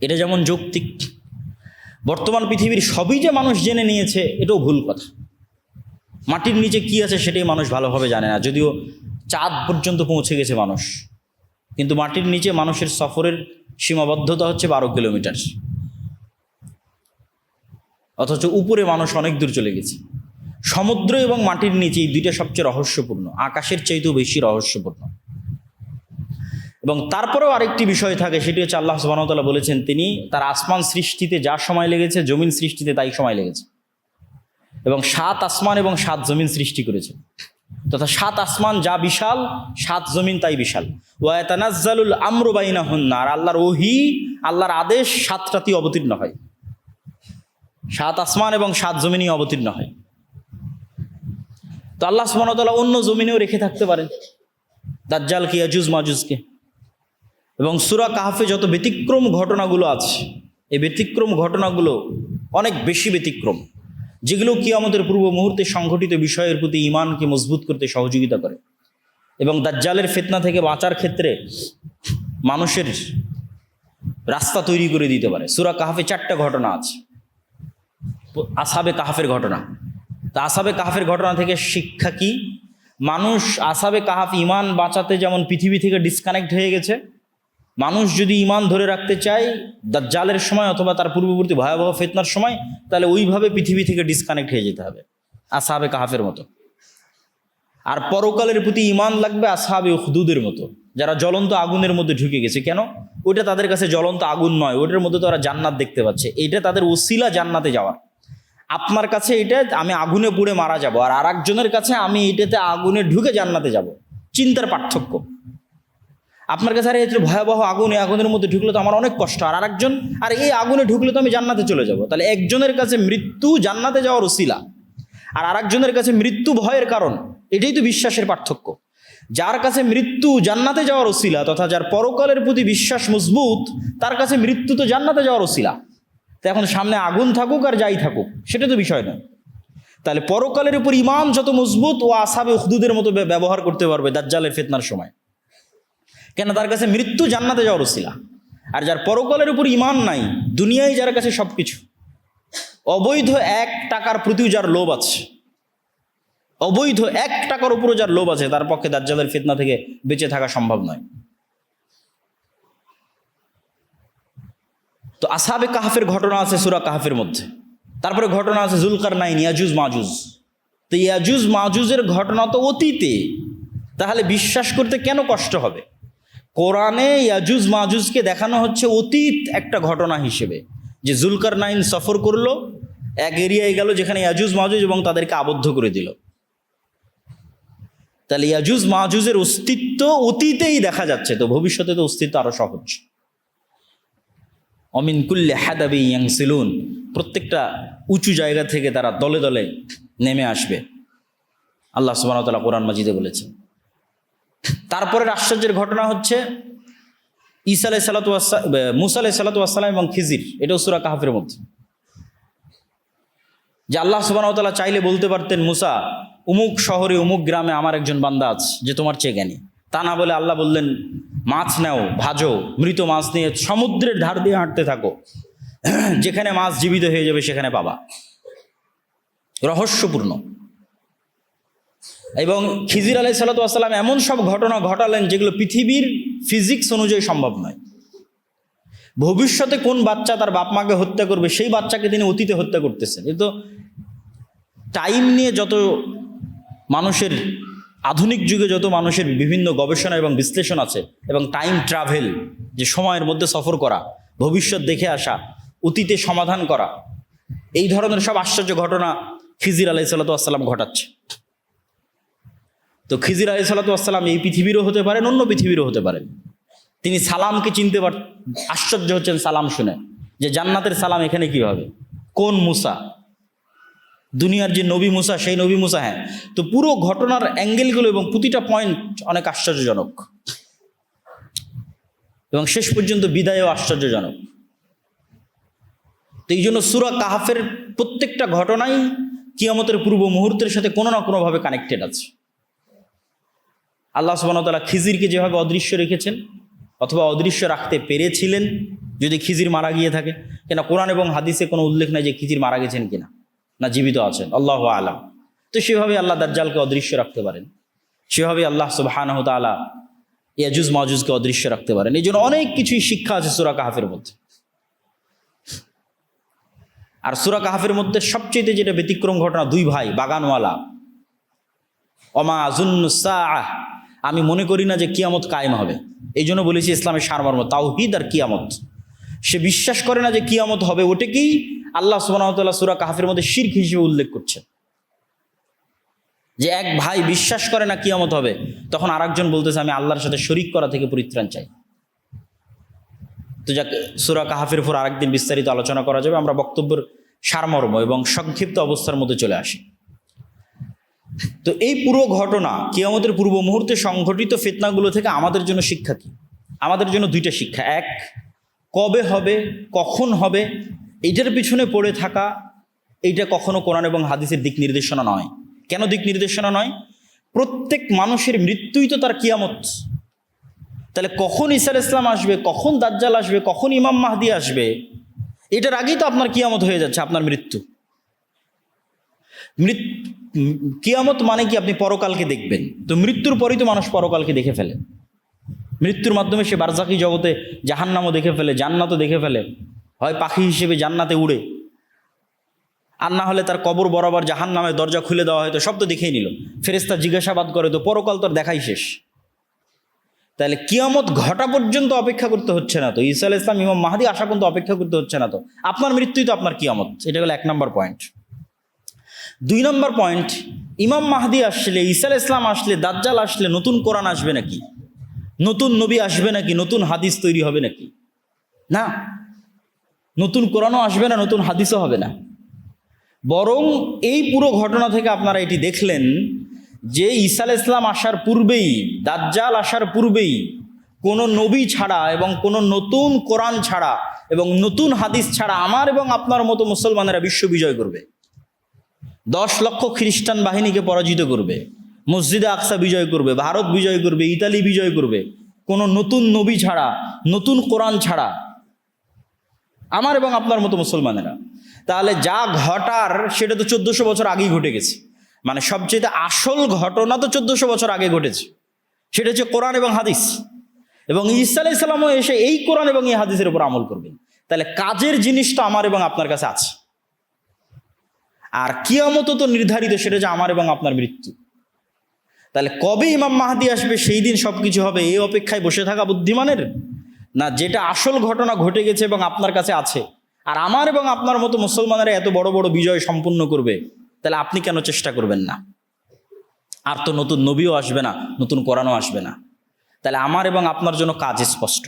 Speaker 1: এটা যেমন যৌক্তিক। বর্তমান পৃথিবীর সবই যে মানুষ জেনে নিয়েছে, এটাও ভুল কথা। মাটির নিচে কি আছে সেটাই মানুষ ভালোভাবে জানে না, যদিও চাঁদ পর্যন্ত পৌঁছে গেছে মানুষ, কিন্তু মাটির নিচে মানুষের সফরের সীমাবদ্ধতা হচ্ছে 12 কিলোমিটার, অথচ উপরে মানুষ অনেক দূর চলে গেছে। সমুদ্র এবং মাটির নিচে এই দুইটা সবচেয়ে রহস্যপূর্ণ, আকাশের চাইতেও বেশি রহস্যপূর্ণ। এবং তারপরেও আরেকটি বিষয় থাকে, সেটি হচ্ছে আল্লাহ সুবহানাহু ওয়া তাআলা বলেছেন, তিনি তার আসমান সৃষ্টিতে যা সময় লেগেছে, জমিন সৃষ্টিতে তাই সময় লেগেছে। এবং 7 আসমান এবং 7 জমিন সৃষ্টি করেছেন, তথা 7 আসমান যা বিশাল, 7 জমিন তাই বিশাল। ওয়া ইয়াতানাজ্জালুল আমরু বাইনাহুন্না, আর আল্লাহর ওহী, আল্লাহর আদেশ 7টাতেই অবতীর্ণ হয়, 7 আসমান এবং 7 জমিনই অবতীর্ণ হয়। তো আল্লাহ সুবহানাহু ওয়া তাআলা অন্য জমিনেও রেখে থাকতে পারেন দাজ্জালকে, ইয়াজুজ মাজুজকে। এবং সূরা কাহফে যত ব্যতিক্রম ঘটনাগুলো আছে, এই ব্যতিক্রম ঘটনাগুলো অনেক বেশি ব্যতিক্রম, যেগুলো কিয়ামতের পূর্ব মুহূর্তে সংঘটিত বিষয়ের প্রতি ঈমানকে মজবুত করতে সহযোগিতা করে এবং দাজ্জালের ফিতনা থেকে বাঁচার ক্ষেত্রে মানুষের রাস্তা তৈরি করে দিতে পারে। সূরা কাহফে 4টা ঘটনা আছে। আসহাবে কাহফের ঘটনা, তা আসহাবে কাহফের ঘটনা থেকে শিক্ষা কি? মানুষ আসহাবে কাহফ ঈমান বাঁচাতে যেমন পৃথিবী থেকে ডিসকানেক্ট হয়ে গেছে, মানুষ যদি ঈমান ধরে রাখতে চায় দাজ্জালের সময় অথবা তার পূর্ববর্তী ভয়াবহ ফিতনার সময়, তাহলে ওইভাবে পৃথিবী থেকে ডিসকানেক্ট হয়ে যেতে হবে আসহাবে কাহফের মতো। আর পরকালের প্রতি ঈমান লাগবে আসহাবে উখদুদের মতো, যারা জ্বলন্ত আগুনের মধ্যে ঢুকে গেছে। কেন? ওইটা তাদের কাছে জ্বলন্ত আগুন নয়, ওইটার মধ্যে তো ওরা জান্নাত দেখতে পাচ্ছে, এইটা তাদের ওসিলা জান্নাতে যাওয়ার। আপনার কাছে এটা আমি আগুনে পুড়ে মারা যাব, আর আরেকজনের কাছে আমি এটাতে আগুনে ঢুকে জান্নাতে যাব। চিন্তার পার্থক্য। আপনার কাছে আরে ভয়াবহ আগুন, এই আগুনের মধ্যে ঢুকলে তো আমার অনেক কষ্ট, আর আরেকজন আর এই আগুনে ঢুকলে তো আমি জান্নাতে চলে যাব। তাহলে একজনের কাছে মৃত্যু জান্নাতে যাওয়ার ওসিলা, আর আরেকজনের কাছে মৃত্যু ভয়ের কারণ। এটাই তো বিশ্বাসের পার্থক্য। যার কাছে মৃত্যু জান্নাতে যাওয়ার ওসিলা, তথা যার পরকালের প্রতি বিশ্বাস মজবুত, তার কাছে মৃত্যু তো জান্নাতে যাওয়ার ওসিলা। তো এখন সামনে আগুন থাকুক আর যাই থাকুক, সেটা তো বিষয় নয়। তাহলে পরকালের উপর ইমান যত মজবুত, ও আসহাবে উখদুদের মতো ব্যবহার করতে পারবে দাজ্জালের ফিতনার সময়, কেন তার কাছে মৃত্যু জান্নাতে যাওয়ার ওসিলা। আর যার পরকালের উপর ইমান নাই, দুনিয়ায় যার কাছে সবকিছু, অবৈধ 1 টাকার প্রতিও যার লোভ আছে, অবৈধ 1 টাকার উপরও যার লোভ আছে, তার পক্ষে দাজ্জালের ফিতনা থেকে বেঁচে থাকা সম্ভব নয়। তো আসহাবে কাহফের ঘটনা আছে সূরা কাহফের মধ্যে। তারপরে ঘটনা আছে যুলকারনাইন, ইয়াজুজ মাজুজ। তো ইয়াজুজ মাজুজের ঘটনা তো অতীতে, তাহলে বিশ্বাস করতে কেন কষ্ট হবে? কোরআনে ইয়াজুজ মাজুজকে দেখানো হচ্ছে অতীত একটা ঘটনা হিসেবে, যে যুলকারনাইন সফর করলো, এক এরিয়ায় গেল যেখানে ইয়াজুজ মাজুজ, এবং তাদেরকে আবদ্ধ করে দিল। তাহলে ইয়াজুজ মাজুজের অস্তিত্ব অতীতেই দেখা যাচ্ছে, তো ভবিষ্যতে তো অস্তিত্ব আরো সহজ। অমিন কুল্লে হাদাবি ইয়াংসিলুন, প্রত্যেকটা উঁচু জায়গা থেকে তারা দলে দলে নেমে আসবে, আল্লাহ সুবহানাহু ওয়া তাআলা কোরআন মাজিদে বলেছেন। তারপরের আশ্চর্যের ঘটনা হচ্ছে ঈসা আলাইহিস সালাতু মুসা আলাইহিস সালাতু ওয়াস সালাম এবং খিজির। এটাও সূরা কাহফের মধ্যে, যে আল্লাহ সুবহানাহু ওয়া তাআলা চাইলে বলতে পারতেন, মুসা উমুক শহরে উমুক গ্রামে আমার একজন বান্দা আছে যে তোমার চেয়ে জ্ঞানী। তা না বলে আল্লাহ বললেন, মাছ নাও, ভাজো, মৃত মাছ নিয়ে সমুদ্রের ধার দিয়ে হাঁটতে থাকো, যেখানে মাছ জীবিত হয়ে যাবে সেখানে পাবা। রহস্যপূর্ণ। এবং খিজির আলাইহিস সালাতু ওয়াস সালাম এমন সব ঘটনা ঘটালেন যেগুলো পৃথিবীর ফিজিক্স অনুযায়ী সম্ভব নয়। ভবিষ্যতে কোন বাচ্চা তার বাপ মাকে হত্যা করবে, সেই বাচ্চাকে তিনি অতীতে হত্যা করতেছেন। এ তো টাইম নিয়ে যত মানুষের, আধুনিক যুগে যত মানুষের বিভিন্ন গবেষণা এবং বিশ্লেষণ আছে, এবং টাইম ট্রাভেল, যে সময়ের মধ্যে সফর করা, ভবিষ্যৎ দেখে আসা, অতীতে সমাধান করা, এই ধরনের সব আশ্চর্য ঘটনা খিজির আলাইহিস সালাতু ওয়াস সালাম ঘটাচ্ছে। তো খিজির আলাইহিস সালাতু ওয়াস সালাম এই পৃথিবীরও হতে পারেন, অন্য পৃথিবীরও হতে পারেন। তিনি সালামকে চিনতে আশ্চর্য হচ্ছেন সালাম শুনে, যে জান্নাতের সালাম এখানে কিভাবে, কোন মুসা, দুনিয়ার যে নবী মুসা সেই নবী মুসা। হ্যাঁ, তো পুরো ঘটনার অ্যাঙ্গেলগুলো এবং প্রতিটা পয়েন্ট অনেক আশ্চর্যজনক, এবং শেষ পর্যন্ত বিদায়ও আশ্চর্যজনক। তো এই জন্য সূরা কাহফের প্রত্যেকটা ঘটনাই কিয়ামতের পূর্ব মুহূর্তের সাথে কোনো না কোনোভাবে কানেক্টেড আছে। আল্লাহ সুবহানাহু ওয়া তাআলা খিজিরকে যেভাবে অদৃশ্য রেখেছেন, অথবা অদৃশ্য রাখতে পেরেছিলেন যদি খিজির মারা গিয়ে থাকে, কেন কোরআন এবং হাদিসে কোনো উল্লেখ নাই যে খিজির মারা গেছেন কিনা, না জীবিত আছেন, আল্লাহু আ'লাম। তো সেভাবে আল্লাহ দাজ্জালকে অদৃশ্য রাখতে পারেন, সেভাবে আল্লাহ সুবহানাহু ওয়া তাআলা ইয়াজুজ মাজুজকে অদৃশ্য রাখতে পারেন। এই জন্য অনেক কিছুই শিক্ষা আছে সূরা কাহফের মধ্যে। আর সূরা কাহফের মধ্যে সবচেয়ে যেটা ব্যতিক্রম ঘটনা, 2 ভাই বাগানওয়ালা, ওমা আযুন্নুস সাআহ, আমি মনে করি না যে কিয়ামত কায়েম হবে। এই জন্য বলেছি ইসলামের সারমর্ম তাওহীদ আর কিয়ামত। সে বিশ্বাস করে না যে কিয়ামত হবে, ওটাকেই আল্লাহ সুবহানাহু ওয়া তাআলা সূরা কাহফের মধ্যে শিরক হিসেবে উল্লেখ করছেন। যে এক ভাই বিশ্বাস করে না কিয়ামত হবে, তখন আরেকজন বলতেছে আমি আল্লাহর সাথে শরীক করা থেকে পরিত্রাণ চাই। তো যাক, সূরা কাহফের উপর আরেকদিন বিস্তারিত আলোচনা করা যাবে। আমরা বক্তব্যের সারমর্ম এবং সংক্ষিপ্ত অবস্থার মধ্যে চলে আসি। তো এই পুরো ঘটনা কিয়ামতের পূর্ব মুহূর্তে সংঘটিত ফিতনাগুলো থেকে আমাদের জন্য শিক্ষা কি? আমাদের জন্য 2টা শিক্ষা। এক, কবে হবে, কখন হবে, এইটার পিছনে পড়ে থাকা, এইটা কখনো কোরআন এবং হাদিসের দিক নির্দেশনা নয়। কেন দিক নির্দেশনা নয়? প্রত্যেক মানুষের মৃত্যুই তো তার কিয়ামত। তাহলে কখন ঈসা আলাইহিস সালাম আসবে, কখন দাজ্জাল আসবে, কখন ইমাম মাহদি আসবে, এটার আগেই তো আপনার কিয়ামত হয়ে যাচ্ছে, আপনার মৃত্যু। কিয়ামত মানে কি? আপনি পরকালকে দেখবেন। তো মৃত্যুর পরেই তো মানুষ পরকালকে দেখে ফেলে। মৃত্যুর মাধ্যমে সে বারজাকি জগতে জাহান্নামও দেখে ফেলে, জান্নাতও দেখে ফেলে। হয় পাখি হিসেবে জান্নাতে উড়ে, আর না হলে তার কবর বরাবর জাহান্নামের দরজা খুলে দেওয়া হয়তো, সব তো দেখেই নিল। ফেরেশতা জিজ্ঞাসাবাদ করে, তো পরকাল তো দেখাই শেষ। তাহলে কিয়ামত ঘটা পর্যন্ত অপেক্ষা করতে হচ্ছে না তো, ঈসা আলাইহিস সালাম ইমাম মাহদি আসা পর্যন্ত অপেক্ষা করতে হচ্ছে না তো, আপনার মৃত্যুই তো আপনার কিয়ামত। এটা হলো 1 নম্বর পয়েন্ট। 2 নম্বর পয়েন্ট, ইমাম মাহদি আসলে, ঈসা আলাইহিস সালাম আসলে, দাজ্জাল আসলে নতুন কোরআন আসবে নাকি, নতুন নবী আসবে নাকি, নতুন হাদিস তৈরি হবে নাকি? না, নতুন কোরআনও আসবে না, নতুন হাদিসও হবে না। বরং এই পুরো ঘটনা থেকে আপনারা এটি দেখলেন যে ঈসা আলাইহিস সালাম আসার পূর্বেই, দাজ্জাল আসার পূর্বেই কোনো নবী ছাড়া এবং কোনো নতুন কোরআন ছাড়া এবং নতুন হাদিস ছাড়া আমার এবং আপনার মতো মুসলমানেরা বিশ্ব বিজয় করবে, 10 লক্ষ খ্রিস্টান বাহিনীকে পরাজিত করবে, মসজিদে আকসা বিজয় করবে, ভারত বিজয় করবে, ইতালি বিজয় করবে, কোনো নতুন নবী ছাড়া, নতুন কোরআন ছাড়া, আমার এবং আপনার মতো মুসলমানেরা। তাহলে যা ঘটার সেটা তো 1400 বছর আগেই ঘটে গেছে। মানে সবচেয়ে আসল ঘটনা তো 1400 বছর আগে ঘটেছে, সেটা হচ্ছে কোরআন এবং হাদিস। এবং ঈসা আলাইহিস সালামও এসে এই কোরআন এবং এই হাদিসের উপর আমল করবেন। তাহলে কাজের জিনিসটা আমার এবং আপনার কাছে আছে। আর কিয়ামত তো নির্ধারিত, সেটা যে আমার এবং আপনার মৃত্যু। তাহলে কবে ইমাম মাহদি আসবে, সেই দিন সবকিছু হবে, এই অপেক্ষায় বসে থাকা বুদ্ধিমানের? না, যেটা আসল ঘটনা ঘটে গেছে এবং আপনার কাছে আছে, আর আমার এবং আপনার মতো মুসলমানেরা এত বড় বড় বিজয় সম্পূর্ণ করবে, তাহলে আপনি কেন চেষ্টা করবেন না? আর তো নতুন নবীও আসবে না, নতুন কোরআনও আসবে না। তাহলে আমার এবং আপনার জন্য কাজ স্পষ্ট,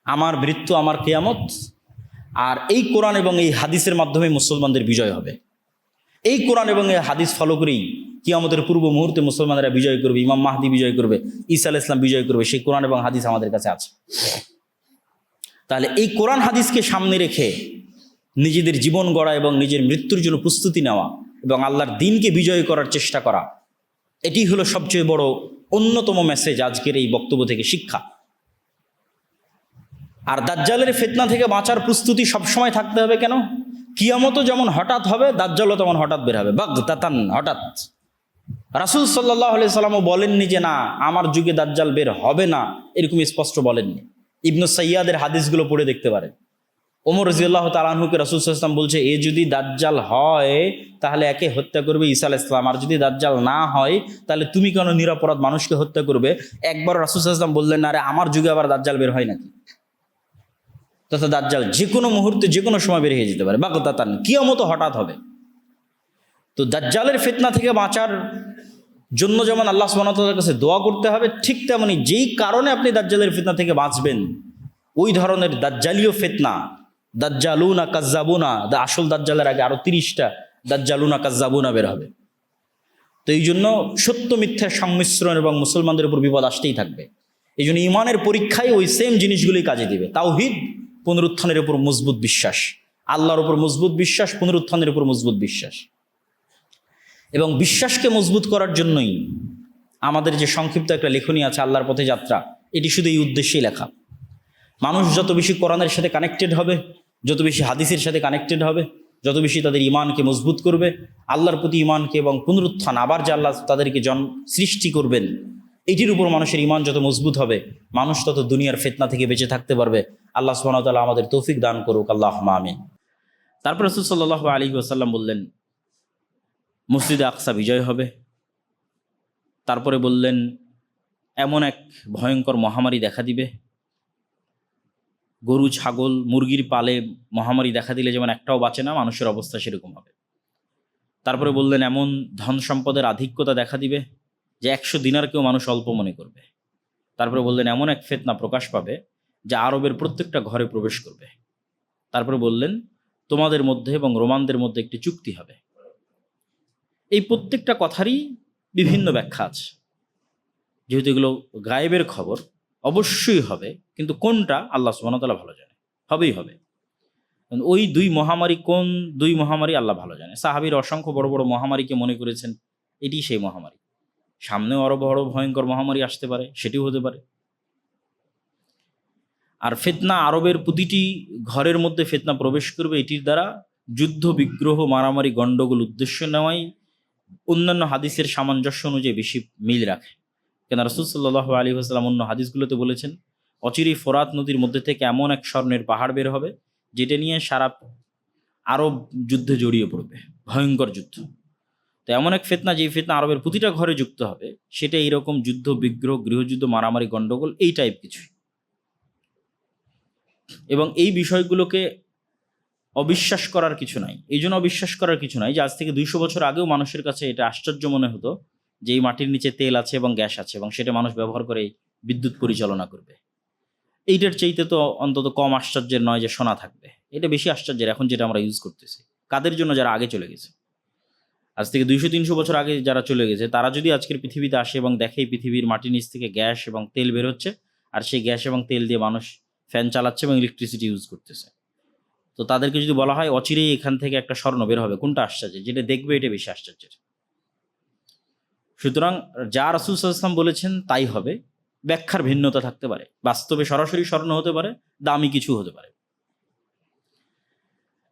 Speaker 1: আমার মৃত্যু, আমার কিয়ামত, আর এই কোরআন এবং এই হাদিসের মাধ্যমে মুসলমানদের বিজয় হবে। এই কোরআন এবং এই হাদিস ফলো করেই কিয়ামতের পূর্ব মুহূর্তে মুসলমানেরা বিজয় করবে, ইমাম মাহদি বিজয় করবে, ঈসা আলাইহিস সালাম বিজয় করবে। সেই কোরআন এবং হাদিস আমাদের কাছে আছে। তাহলে এই কোরআন হাদিসকে সামনে রেখে নিজেদের জীবন গড়া এবং নিজের মৃত্যুর জন্য প্রস্তুতি নেওয়া এবং আল্লাহর দ্বীনকে বিজয় করার চেষ্টা করা, এটি হলো সবচেয়ে বড় অন্যতম মেসেজ আজকের এই বক্তব্য থেকে, শিক্ষা। আর দাজ্জালের ফিতনা থেকে বাঁচার প্রস্তুতি সবসময় থাকতে হবে। কেন? কিয়ামতও যেমন হঠাৎ হবে, দাজ্জালও তেমন হঠাৎ বের হবে, বাগদাতান, হঠাৎ। রাসূল সাল্লাল্লাহু আলাইহি সাল্লামও বলেননি যে না, আমার যুগে দাজ্জাল বের হবে না, এরকম স্পষ্ট বলেননি। ইবনু সাইয়াদের হাদিসগুলো পড়ে দেখতে পারেন। ওমর রাদিয়াল্লাহু তাআলা আনহুকে রাসূল সাল্লাল্লাহু আলাইহি ওয়াসাল্লাম বলছে, এ যদি দাজ্জাল হয় তাহলে একে হত্যা করবে ঈসা আলাইহিস সালাম, আর যদি দাজ্জাল না হয় তাহলে তুমি কেন নিরপরাধ মানুষকে হত্যা করবে? একবার রাসূল সাল্লাল্লাহু আলাইহি ওয়াসাল্লাম বললেন, না রে, আমার যুগে আবার দাজ্জাল বের হয় নাকি? তথা দাজ্জাল যে কোনো মুহূর্তে যে কোনো সময় বের হয়ে যেতে পারে, বাগদাতান, কিয়ামত হঠাৎ হবে। তো দাজ্জালের ফিতনা থেকে বাঁচার জন্য যেমন আল্লাহ সুবহানাহু ওয়া তাআলার কাছে দোয়া করতে হবে, ঠিক তেমনি যেই কারণে আপনি দাজ্জালের ফিতনা থেকে বাঁচবেন, ওই ধরনের দাজ্জালীয় ফিতনা, দাজ্জালুনা কাজ্জাবুনা, আসল দাজ্জালের আগে আরো 30টা দাজ্জালুনা কাজ্জাবুনা বের হবে। তো এই জন্য সত্য মিথ্যার সংমিশ্রণ এবং মুসলমানদের উপর বিপদ আসতেই থাকবে। এই জন্য ইমানের পরীক্ষায় ওই সেম জিনিসগুলোই কাজে দিবে। তাওহীদ, পুনরুত্থানের উপর মজবুত বিশ্বাস, আল্লাহর উপর মজবুত বিশ্বাস, পুনরুত্থানের উপর মজবুত বিশ্বাস। এবং বিশ্বাসকে মজবুত করার জন্যই আমাদের যে সংক্ষিপ্ত একটা লেখনী আছে, আল্লাহর পথে যাত্রা, এটি শুধু এই উদ্দেশ্যেই লেখা। মানুষ যত বেশি কোরআনের সাথে কানেক্টেড হবে, যত বেশি হাদিসের সাথে কানেক্টেড হবে, যত বেশি তাদের ইমানকে মজবুত করবে, আল্লাহর প্রতি ইমানকে এবং পুনরুত্থান, আবার যে আল্লাহ তাদেরকে সৃষ্টি করবেন, এটির উপর মানুষের ইমান যত মজবুত হবে, মানুষ তত দুনিয়ার ফিতনা থেকে বেঁচে থাকতে পারবে। আল্লাহ সুবহানাহু ওয়া তাআলা আমাদের তৌফিক দান করুক, আল্লাহুম্মা আমিন। তারপর রাসূল সাল্লাল্লাহু আলাইহি ওয়াসাল্লাম বললেন, মসজিদে আকসা বিজয় হবে। তারপরে বললেন, এমন এক ভয়ঙ্কর মহামারী দেখা দিবে, গরু, ছাগল, মুরগির পালে মহামারী দেখা দিলে যেমন একটাও বাঁচে না, মানুষের অবস্থা সেরকম হবে। তারপরে বললেন, এমন ধন সম্পদের আধিক্যতা দেখা দিবে যে 100 দিনারকেও মানুষ অল্প মনে করবে। তারপরে বললেন, এমন এক ফিতনা প্রকাশ পাবে যা আরবের প্রত্যেকটা ঘরে প্রবেশ করবে। তারপরে বললেন, তোমাদের মধ্যে এবং রোমানদের মধ্যে একটি চুক্তি হবে। এই প্রত্যেকটা কথারই বিভিন্ন ব্যাখ্যা আছে, যেহেতু এগুলো গায়েবের খবর, অবশ্যই হবে, কিন্তু কোনটা আল্লাহ সুবহানাহু ওয়া তাআলা ভালো জানে, হবেই হবে। ওই দুই মহামারী, কোন দুই মহামারী আল্লাহ ভালো জানে। সাহাবীর অসংখ্য বড় বড় মহামারীকে মনে করেছেন এটি সেই মহামারী। সামনেও আরো বড় ভয়ঙ্কর মহামারী আসতে পারে, সেটিও হতে পারে। আর ফিতনা, আরবের প্রতিটি ঘরের মধ্যে ফিতনা প্রবেশ করবে, এটির দ্বারা যুদ্ধ, বিগ্রহ, মারামারি, গণ্ডগোল উদ্দেশ্য নেওয়াই অন্যান্য হাদিসের সামঞ্জস্য অনুযায়ী বেশি মিল রাখে। কেন রাসূল সাল্লাল্লাহু আলাইহি ওয়াসাল্লাম অন্য হাদিসগুলোতে বলেছেন, অচিরেই ফোরাত নদীর মধ্যে থেকে এমন এক স্বর্ণের পাহাড় বের হবে যেটা নিয়ে সারা আরব যুদ্ধে জড়িয়ে পড়বে, ভয়ঙ্কর যুদ্ধ। তো এমন এক ফিতনা, যে ফিতনা আরবের প্রতিটা ঘরে যুক্ত হবে, সেটা এইরকম যুদ্ধ, বিগ্রহ, গৃহযুদ্ধ, মারামারি, গণ্ডগোল, এই টাইপ কিছু। এবং এই বিষয়গুলোকে অবিশ্বাস করার কিছু নাই। এই জন্য অবিশ্বাস করার কিছু নাই যে আজ থেকে 200 বছর আগেও মানুষের কাছে এটা আশ্চর্য মনে হতো যে এই মাটির নিচে তেল আছে এবং গ্যাস আছে এবং সেটা মানুষ ব্যবহার করে বিদ্যুৎ পরিচালনা করবে। এইটার চাইতে তো অন্তত কম আশ্চর্যের নয় যে সোনা থাকবে। এটা বেশি আশ্চর্যের এখন যেটা আমরা ইউজ করতেছি। কাদের জন্য? যারা আগে চলে গেছে। আজ থেকে 200-300 বছর আগে যারা চলে গেছে, তারা যদি আজকের পৃথিবীতে আসে এবং দেখে এই পৃথিবীর মাটির নিচ থেকে গ্যাস এবং তেল বের হচ্ছে, আর সেই গ্যাস এবং তেল দিয়ে মানুষ ফ্যান চালাচ্ছে এবং ইলেকট্রিসিটি ইউজ করতেছে, তো তাদেরকে যদি বলা হয় অচিরেই এখান থেকে একটা স্বর্ণ বের হবে, কোনটা আশ্চর্য? যেটা দেখবে এটা বেশি আশ্চর্যের। সুতরাং যা রাসূল সাল্লাল্লাহু আলাইহি ওয়াসাল্লাম বলেছেন তাই হবে। ব্যাখ্যার ভিন্নতা থাকতে পারে, বাস্তবে সরাসরি স্বর্ণ হতে পারে, দামি কিছু হতে পারে।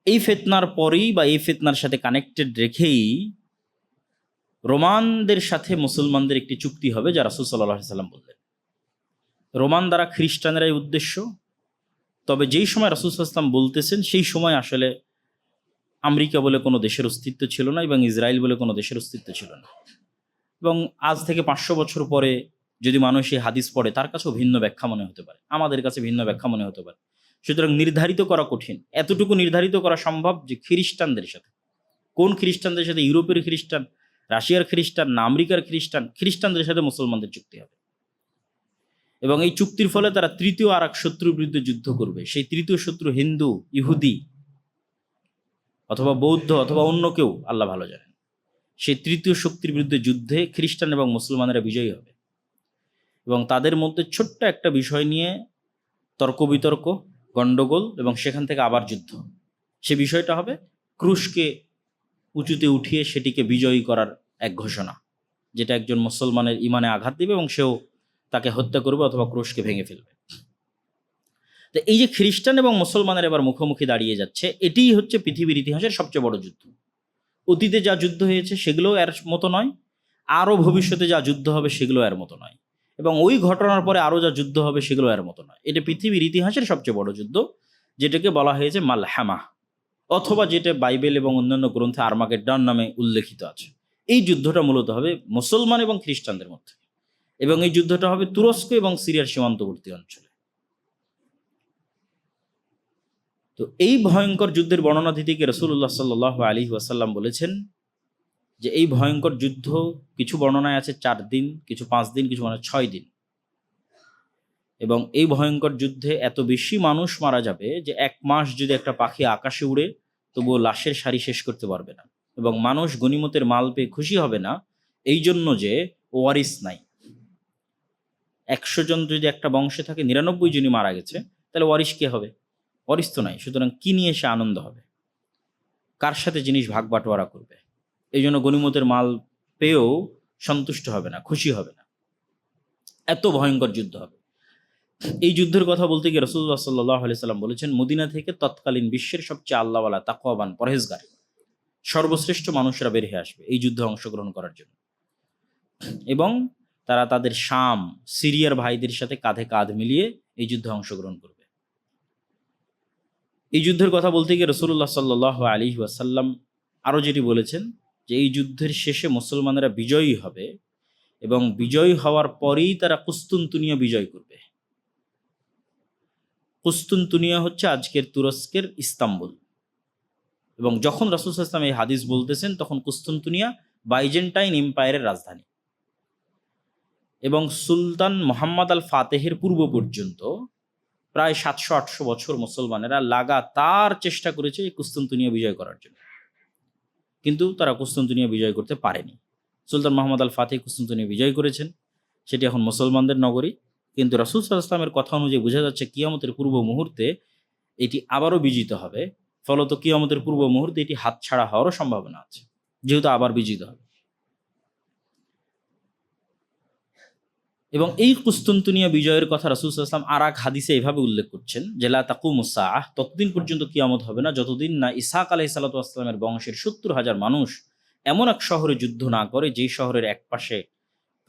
Speaker 1: এই ফিতনার পরেই বা এই ফিতনার সাথে কানেক্টেড রেখেই রোমানদের সাথে মুসলমানদের একটি চুক্তি হবে, যা রাসূল সাল্লাল্লাহু আলাইহি ওয়াসাল্লাম বললেন। রোমান দ্বারা খ্রিস্টানেরাই উদ্দেশ্য, তবে যেই সময় রাসূল সাল্লাল্লাহু আলাইহি ওয়াসাল্লাম বলতেছেন সেই সময় আসলে আমেরিকা বলে কোনো দেশের অস্তিত্ব ছিল না এবং ইসরায়েল বলে কোনো দেশের অস্তিত্ব ছিল না। এবং আজ থেকে 500 বছর পরে যদি মানুষ এই হাদিস পড়ে, তার কাছেও ভিন্ন ব্যাখ্যা মনে হতে পারে, আমাদের কাছে ভিন্ন ব্যাখ্যা মনে হতে পারে। সুতরাং নির্ধারিত করা কঠিন। এতটুকু নির্ধারিত করা সম্ভব যে খ্রিস্টানদের সাথে, কোন খ্রিস্টানদের সাথে? ইউরোপের খ্রিস্টান, রাশিয়ার খ্রিস্টান না আমেরিকার খ্রিস্টান? খ্রিস্টানদের সাথে মুসলমানদের চুক্তি হবে এবং এই চুক্তির ফলে তারা তৃতীয় আর এক শত্রুর বিরুদ্ধে যুদ্ধ করবে। সেই তৃতীয় শত্রু হিন্দু, ইহুদি অথবা বৌদ্ধ অথবা অন্য কেউ, আল্লাহ ভালো জানেন। সেই তৃতীয় শক্তির বিরুদ্ধে যুদ্ধে খ্রিস্টান এবং মুসলমানেরা বিজয়ী হবে এবং তাদের মধ্যে ছোট্ট একটা বিষয় নিয়ে তর্ক বিতর্ক, গণ্ডগোল এবং সেখান থেকে আবার যুদ্ধ। সে বিষয়টা হবে ক্রুশকে উঁচুতে উঠিয়ে সেটিকে বিজয়ী করার এক ঘোষণা, যেটা একজন মুসলমানের ইমানে আঘাত দেবে এবং সেও তাকে হত্যা করবে অথবা ক্রুশকে ভেঙে ফেলবে। তো এই যে খ্রিস্টান এবং মুসলমানের এবার মুখোমুখি দাঁড়িয়ে যাচ্ছে, এটিই হচ্ছে পৃথিবীর ইতিহাসের সবচেয়ে বড় যুদ্ধ। অতীতে যা যুদ্ধ হয়েছে সেগুলোও এর মতো নয়, আরও ভবিষ্যতে যা যুদ্ধ হবে সেগুলো এর মতো নয়, এবং ওই ঘটনার পরে আরও যা যুদ্ধ হবে সেগুলো এর মতো নয়। এটা পৃথিবীর ইতিহাসের সবচেয়ে বড় যুদ্ধ, যেটাকে বলা হয়েছে মালহামা, অথবা যেটা বাইবেল এবং অন্যান্য গ্রন্থে আর্মাগেড্ডন নামে উল্লেখিত আছে। এই যুদ্ধটা মূলত হবে মুসলমান এবং খ্রিস্টানদের মধ্যে, এবং এই যুদ্ধটা হবে তুরস্ক এবং সিরিয়ার সীমান্তবর্তী অঞ্চলে। তো এই ভয়ঙ্কর যুদ্ধের বর্ণনা দিতে গিয়ে রাসূলুল্লাহ সাল্লাল্লাহু আলাইহি ওয়াসাল্লাম বলেছেন যে এই ভয়ঙ্কর যুদ্ধ কিছু বর্ণনায় আছে 4 দিন, কিছু 5 দিন, কিছু 6 দিন, এবং এই ভয়ঙ্কর যুদ্ধে এত বেশি মানুষ মারা যাবে যে 1 মাস যদি একটা পাখি আকাশে উড়ে তবুও লাশের সারি শেষ করতে পারবে না, এবং মানুষ গনিমতের মাল পেয়ে খুশি হবে না এই জন্য যে ওয়ারিস নাই। 100 জন যদি একটা বংশে থাকে, 99 জনই মারা গেছে, তাহলে ওয়ারিস কে হবে? ওয়ারিস তো নাই। সুতরাং কি নিয়ে সে আনন্দ হবে? কার সাথে জিনিস ভাগ বাটোয়ারা করবে? এই জন্য গনিমতের মাল পেয়েও সন্তুষ্ট হবে না, খুশি হবে না। এত ভয়ঙ্কর যুদ্ধ হবে। এই যুদ্ধের কথা বলতে গিয়ে রাসূলুল্লাহ সাল্লাল্লাহু আলাইহি সাল্লাম বলেছেন, মদিনা থেকে তৎকালীন বিশ্বের সবচেয়ে আল্লাহওয়ালা, তাকওয়াবান, পরহেজগার, সর্বশ্রেষ্ঠ মানুষরা বের হয়ে আসবে এই যুদ্ধে অংশগ্রহণ করার জন্য, এবং তারা তাদের শাম, সিরিয়ার ভাইদের সাথে কাঁধে কাঁধ মিলিয়ে এই যুদ্ধে অংশগ্রহণ করবে। এই যুদ্ধের কথা বলতে গিয়ে রাসূলুল্লাহ সাল্লাল্লাহু আলাইহি ওয়াসাল্লাম আরও যেটি বলেছেন যে এই যুদ্ধের শেষে মুসলমানেরা বিজয়ী হবে এবং বিজয়ী হওয়ার পরেই তারা কুস্তুনতুনিয়া বিজয় করবে। কুস্তুনতুনিয়া হচ্ছে আজকের তুরস্কের ইস্তাম্বুল, এবং যখন রাসূল সাল্লাল্লাহু আলাইহি ওয়াসাল্লাম এই হাদিস বলতেছেন তখন কুস্তুনতুনিয়া বাইজেন্টাইন এম্পায়ারের রাজধানী, এবং সুলতান মুহাম্মদ আল ফাতেহের পূর্ব পর্যন্ত প্রায় 700-800 বছর মুসলমানেরা লাগাতার চেষ্টা করেছে এই কুস্তুনতুনিয়া বিজয় করার জন্য, কিন্তু তারা কুস্তুনতুনিয়া বিজয় করতে পারেনি। সুলতান মুহাম্মদ আল ফাতেহ কুস্তুনতুনিয়া বিজয় করেছেন, সেটি এখন মুসলমানদের নগরী, কিন্তু রাসূল সাল্লাল্লাহু আলাইহি ওয়াসাল্লামের কথা অনুযায়ী বোঝা যাচ্ছে কিয়ামতের পূর্ব মুহূর্তে এটি আবারও বিজিত হবে। ফলত কিয়ামতের পূর্ব মুহূর্তে এটি হাতছাড়া হওয়ারও সম্ভাবনা আছে, যেহেতু আবার বিজিত হবে। এবং এই কুস্তুনতুনিয়া বিজয়ের কথা রাসূল সাল্লাল্লাহু আলাইহি ওয়াসাল্লাম আর এক হাদিসে এভাবে উল্লেখ করছেন যে লা তাকুমুস সাআহ, ততদিন পর্যন্ত কিয়ামত হবে না যতদিন না ইসহাক আলাইহিস সালাতু ওয়াস সালামের বংশের 70,000 মানুষ এমন এক শহরে যুদ্ধ না করে যেই শহরের এক পাশে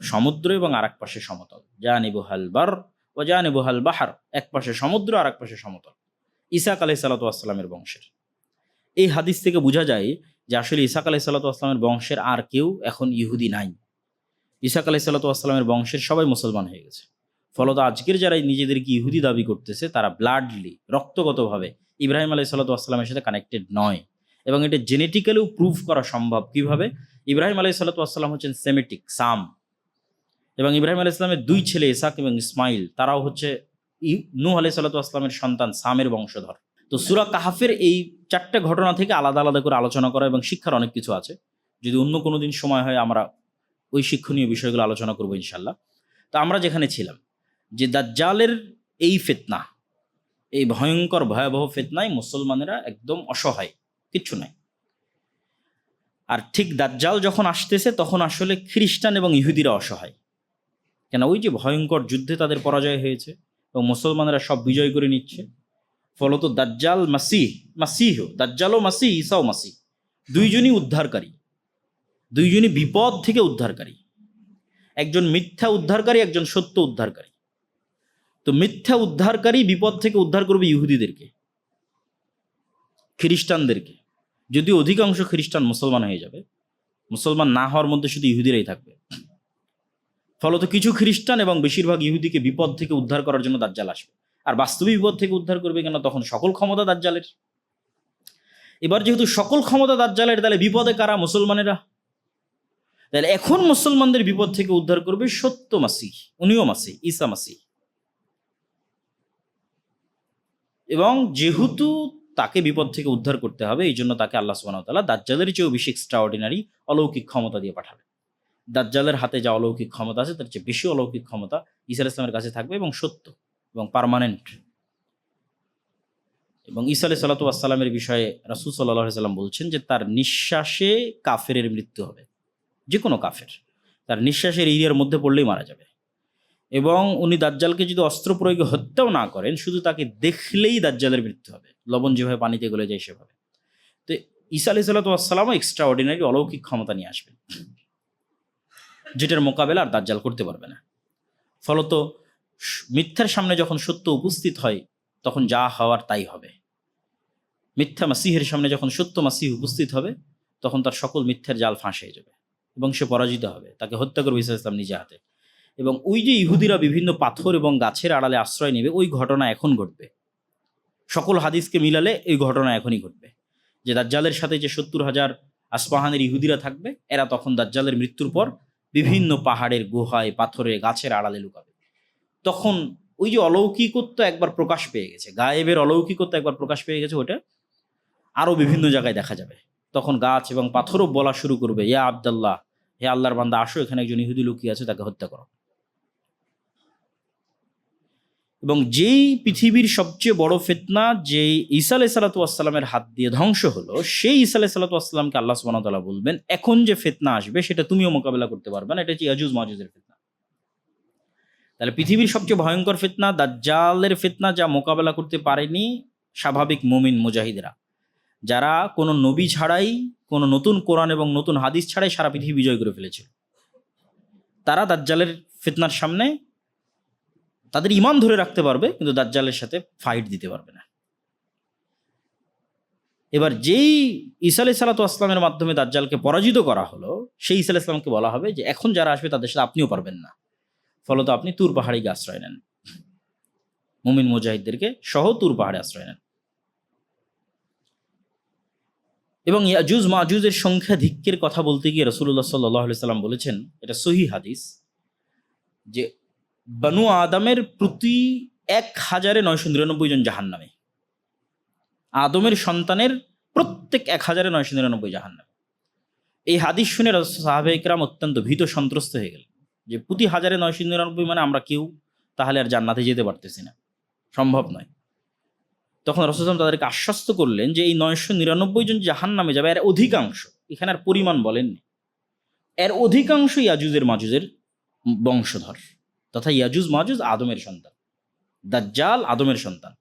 Speaker 1: সমুদ্র এবং আর এক পাশে সমতল। জানিবুহাল বার ওয়া জানিবুহাল বাহর, এক পাশে সমুদ্র আর এক পাশে সমতল, ইসহাক আলাইহিস সালাতু ওয়াস সালামের বংশের। এই হাদিস থেকে বোঝা যায় যে আসলে ইসহাক আলাইহিস সালাতু ওয়াস সালামের বংশের আর কেউ এখন ইহুদি নাই। ইসহাক আলাইহিস সালাতু ওয়াস সালামের বংশের সবাই মুসলমান হয়ে গেছে। ফলত আজকের যারা নিজেদেরকে ইহুদি দাবি করতেছে তারা ব্লাডলি, রক্তগতভাবে ইব্রাহিম আলাইহিস সালাতু ওয়াস সালামের সাথে কানেক্টেড নয়, এবং এটা জেনেটিক্যালিও প্রুভ করা সম্ভব। কিভাবে? ইব্রাহিম আলাইহিস সালাতু ওয়াস সালাম হচ্ছেন সেমিটিক, সাম, এবং ইব্রাহিম আলাইহিস সালামের 2 ছেলে ইসহাক এবং ইসমাইল, তারাও হচ্ছে নূহ আলাইহিস সালাতু ওয়াস সালামের সন্তান, সামের বংশধর। তো তো সূরা কাহাফের এই 4টে ঘটনা থেকে আলাদা আলাদা করে আলোচনা করা এবং শিক্ষার অনেক কিছু আছে। যদি অন্য কোনো দিন সময় হয় আমরা ওই শিক্ষণীয় বিষয়গুলো আলোচনা করবো ইনশাল্লাহ। তো আমরা যেখানে ছিলাম যে দাজ্জালের এই ফিতনা, এই ভয়ঙ্কর ভয়াবহ ফিতনায় মুসলমানেরা একদম অসহায়, কিচ্ছু নাই। আর ঠিক দাজ্জাল যখন আসতেছে তখন আসলে খ্রিস্টান এবং ইহুদিরা অসহায়, কেন ওই যে ভয়ঙ্কর যুদ্ধে তাদের পরাজয় হয়েছে এবং মুসলমানেরা সব বিজয় করে নিচ্ছে। ফলত দাজ্জাল মাসিহ, দাজ্জালও মাসিহ, ঈসাও মাসিহ, দুইজনই উদ্ধারকারী, দুইজনই বিপদ থেকে উদ্ধারকারী। একজন মিথ্যা উদ্ধারকারী, একজন সত্য উদ্ধারকারী। তো মিথ্যা উদ্ধারকারী বিপদ থেকে উদ্ধার করবে ইহুদিদেরকে, খ্রিস্টানদেরকে। যদিও অধিকাংশ খ্রিস্টান মুসলমান হয়ে যাবে, মুসলমান না হওয়ার মধ্যে শুধু ইহুদিরাই থাকবে। ফলত কিছু খ্রিস্টান এবং বেশিরভাগ ইহুদিকে বিপদ থেকে উদ্ধার করার জন্য দাজ্জাল আসবে। আর বাস্তবে বিপদ থেকে উদ্ধার করবে কেন? তখন সকল ক্ষমতা দাজ্জালের। এবার যেহেতু সকল ক্ষমতা দাজ্জালের, তাহলে বিপদে কারা? মুসলমানেরা। তাহলে এখন মুসলমানদের বিপদ থেকে উদ্ধার করবে সত্য মাসিহ, উনিও মাসিহ, ঈসা মাসিহ। এবং যেহেতু তাকে বিপদ থেকে উদ্ধার করতে হবে, এই জন্য তাকে আল্লাহ সুবহানাহু ওয়া তাআলা দাজ্জালের চেয়েও বেশি এক্সট্রাঅর্ডিনারি অলৌকিক ক্ষমতা দিয়ে পাঠাবে। দাজ্জালের হাতে যা অলৌকিক ক্ষমতা আছে তার চেয়ে বেশি অলৌকিক ক্ষমতা ঈসা আলাইহিস সালামের কাছে থাকবে, এবং সত্য এবং পার্মানেন্ট। এবং ঈসা আলাইহিস সালাতু ওয়াস সালামের বিষয়ে রাসূল সাল্লাল্লাহু আলাইহি সাল্লাম বলছেন যে তার নিঃশ্বাসে কাফেরের মৃত্যু হবে, যে কোনো কাফের তার নিঃশ্বাসের এরিয়ার মধ্যে পড়লেই মারা যাবে। এবং উনি দাজ্জালকে যদি অস্ত্র প্রয়োগে হত্যাও না করেন, শুধু তাকে দেখলেই দাজ্জালের মৃত্যু হবে, লবণ যেভাবে পানিতে গলে যায় সেভাবে। তো ঈসা আলাইহিস সালাতু ওয়াস সালামও এক্সট্রা অর্ডিনারি অলৌকিক ক্ষমতা নিয়ে আসবেন, যেটার মোকাবেলা আর দাজ্জাল করতে পারবে না। ফলত মিথ্যার সামনে যখন সত্য উপস্থিত হয় তখন যা হওয়ার তাই হবে। মিথ্যা মাসিহের সামনে যখন সত্য মাসিহ উপস্থিত হবে তখন তার সকল মিথ্যার জাল ফাঁস হয়ে যাবে এবং সে পরাজিত হবে, তাকে হত্যা করবে ঈসা ইসলাম নিজে হাতে। এবং ওই যে ইহুদিরা বিভিন্ন পাথর এবং গাছের আড়ালে আশ্রয় নেবে, ওই ঘটনা এখন ঘটবে। সকল হাদিসকে মিলালে এই ঘটনা এখনই ঘটবে, যে দাজ্জালের সাথে যে 70,000 আসপাহানের ইহুদিরা থাকবে, এরা তখন দাজ্জালের মৃত্যুর পর বিভিন্ন পাহাড়ের গুহায়, পাথরে, গাছের আড়ালে লুকাবে। তখন ওই যে অলৌকিকত্ব একবার প্রকাশ পেয়ে গেছে, গায়েবের অলৌকিকত্ব একবার প্রকাশ পেয়ে গেছে, ওটা আরও বিভিন্ন জায়গায় দেখা যাবে। তখন গাছ এবং পাথরও বলা শুরু করবে, ইয়া আব্দাল্লাহ, হে আল্লাহর বান্দা, আসো, এখানে একজন ইহুদি লুকিয়ে আছে, তাকে হত্যা করো। এবং যেই পৃথিবীর সবচেয়ে বড় ফিতনা, যেই ঈসা আলাইহিস সালাতু ওয়াস সালামের হাত দিয়ে ধ্বংস হলো, সেই ঈসা আলাইহিস সালাতু ওয়াস সালামকে আল্লাহ সুবহানাহু ওয়া তাআলা বলবেন, এখন যে ফিতনা আসবে সেটা তুমিও মোকাবেলা করতে পারবে না, এটা হচ্ছে ইয়াজুজ মাজুজের ফিতনা। তাহলে পৃথিবীর সবচেয়ে ভয়ঙ্কর ফিতনা দাজ্জালের ফিতনা, যা মোকাবেলা করতে পারেনি স্বাভাবিক মুমিন মুজাহিদরা, যারা কোনো নবী ছাড়াই, কোনো নতুন কোরআন এবং নতুন হাদিস ছাড়াই সারা পৃথিবী বিজয় করে ফেলেছিল। তারা দাজ্জালের ফিতনার সামনে তাদের ঈমান ধরে রাখতে পারবে, কিন্তু দাজ্জালের সাথে ফাইট দিতে পারবে না। এবার যেই ঈসা আলাইহিস সালাতু ওয়াস সালামের মাধ্যমে দাজ্জালকে পরাজিত করা হলো, সেই ঈসা আলাইহিস সালামকে বলা হবে যে এখন যারা আসবে তাদের সাথে আপনিও পারবেন না, ফলত আপনি তুর পাহাড়ে গিয়ে আশ্রয় নেন, মুমিন মুজাহিদদেরকে সহ তুর পাহাড়ে আশ্রয় নেন। এবং ইয়াজুজ মাজুজের সংখ্যাধিক্যের কথা বলতে গিয়ে রাসূলুল্লাহ সাল্লাল্লাহু আলাইহি সাল্লাম বলেছেন, এটা সহিহ হাদিস, যে বনু আদমের প্রতি 1999 জন জাহান্নামে, আদমের সন্তানের প্রত্যেক 1999 জাহান্নামে। এই হাদিস শুনে সাহাবায়ে কেরাম অত্যন্ত ভীত সন্ত্রস্ত হয়ে গেলেন, যে প্রতি 1999 মানে আমরা কেউ তাহলে আর জান্নাতে যেতে পারতেছি না, সম্ভব নয়। তখন রাসূল সাল্লাল্লাহু আলাইহি ওয়াসাল্লাম তাদেরকে আশ্বস্ত করলেন যে এই 999 জন জাহান্নামে যাবে, এর অধিকাংশ, এখানে আর পরিমাণ বলেননি, এর অধিকাংশ ইয়াজুজের মাজুজের বংশধর, তথা ইয়াজুজ মাজুজ আদমের সন্তান, দাজ্জাল আদমের সন্তান।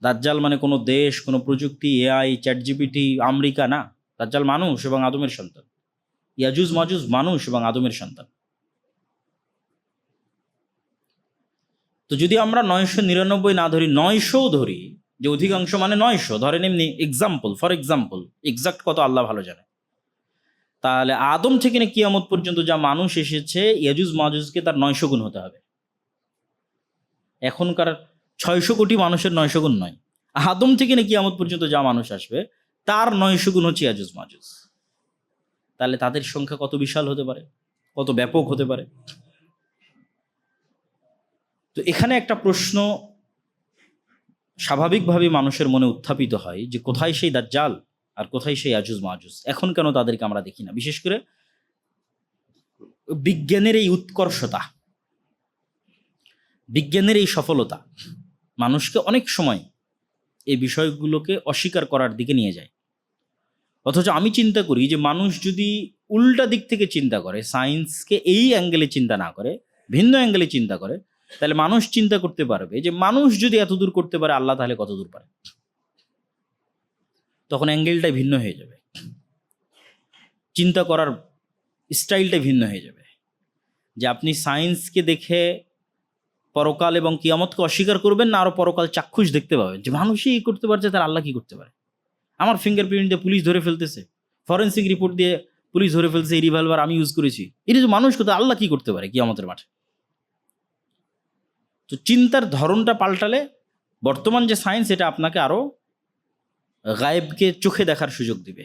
Speaker 1: দাজ্জাল মানে কোনো দেশ, কোনো প্রযুক্তি, এআই, চ্যাটজিপিটি, আমেরিকা না, দাজ্জাল মানুষ এবং আদমের সন্তান। ইয়াজুজ মাজুজ মানুষ এবং আদমের সন্তান। তো যদি আমরা 999 না ধরি, 900 ধরি, যে অধিকাংশ মানে 900 ধরেন, এমনি এক্সাম্পল, ফর এক্সাম্পল, এক্সাক্ট কত আল্লাহ ভালো জানে, তাহলে আদম থেকে না কিয়ামত পর্যন্ত যা মানুষ এসেছে, ইয়াজুজ মাজুজকে তার 900 গুণ হতে হবে। এখনকার 600 কোটি মানুষের 900 গুণ নয়, আদম থেকে না কিয়ামত পর্যন্ত যা মানুষ আসবে তার 900 গুণ হচ্ছে ইয়াজুজ মাজুজ। তাহলে তাদের সংখ্যা কত বিশাল হতে পারে, কত ব্যাপক হতে পারে। তো এখানে একটা প্রশ্ন স্বাভাবিকভাবেই মানুষের মনে উত্থাপিত হয় যে কোথায় সেই দাজ্জাল আর কোথায় সেই আজুজ মাজুজ, এখন কেন তাদেরকে আমরা দেখি না? বিশেষ করে বিজ্ঞানের এই উৎকর্ষতা, বিজ্ঞানের এই সফলতা মানুষকে অনেক সময় এই বিষয়গুলোকে অস্বীকার করার দিকে নিয়ে যায়। অথচ আমি চিন্তা করি যে মানুষ যদি উল্টা দিক থেকে চিন্তা করে, সায়েন্সকে এই অ্যাঙ্গেলে চিন্তা না করে, ভিন্ন অ্যাঙ্গেলে চিন্তা করে, তাহলে মানুষ চিন্তা করতে পারবে যে মানুষ যদি এত দূর করতে পারে, আল্লাহ তাহলে কত দূর পারে। তখন অ্যাঙ্গেলটাই ভিন্ন হয়ে যাবে, চিন্তা করার স্টাইলটাই ভিন্ন হয়ে যাবে। যে আপনি সায়েন্সকে দেখে পরকাল এবং কিয়ামতকে অস্বীকার করবেন না, আরও পরকাল চাক্ষুষ দেখতে পাবেন যে মানুষই এই করতে পারছে, তার আল্লাহ কি করতে পারে। আমার ফিঙ্গারপ্রিন্ট দিয়ে পুলিশ ধরে ফেলতেছে, ফরেন্সিক রিপোর্ট দিয়ে পুলিশ ধরে ফেলছে, এই রিভলভার আমি ইউজ করেছি, এটা যে মানুষ কোথায়, আল্লাহ কি করতে পারে কিয়ামতের মাঠে। তো চিন্তার ধরনটা পাল্টালে বর্তমান যে সায়েন্স, এটা আপনাকে আরও গায়েবকে চোখে দেখার সুযোগ দিবে।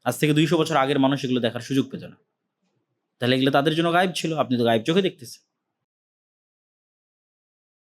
Speaker 1: আজ থেকে 200 বছর আগের মানুষ এগুলো দেখার সুযোগ পেত না, তাহলে এগুলো তাদের জন্য গায়েব ছিল, আপনি তো গায়েব চোখে দেখতেছেন।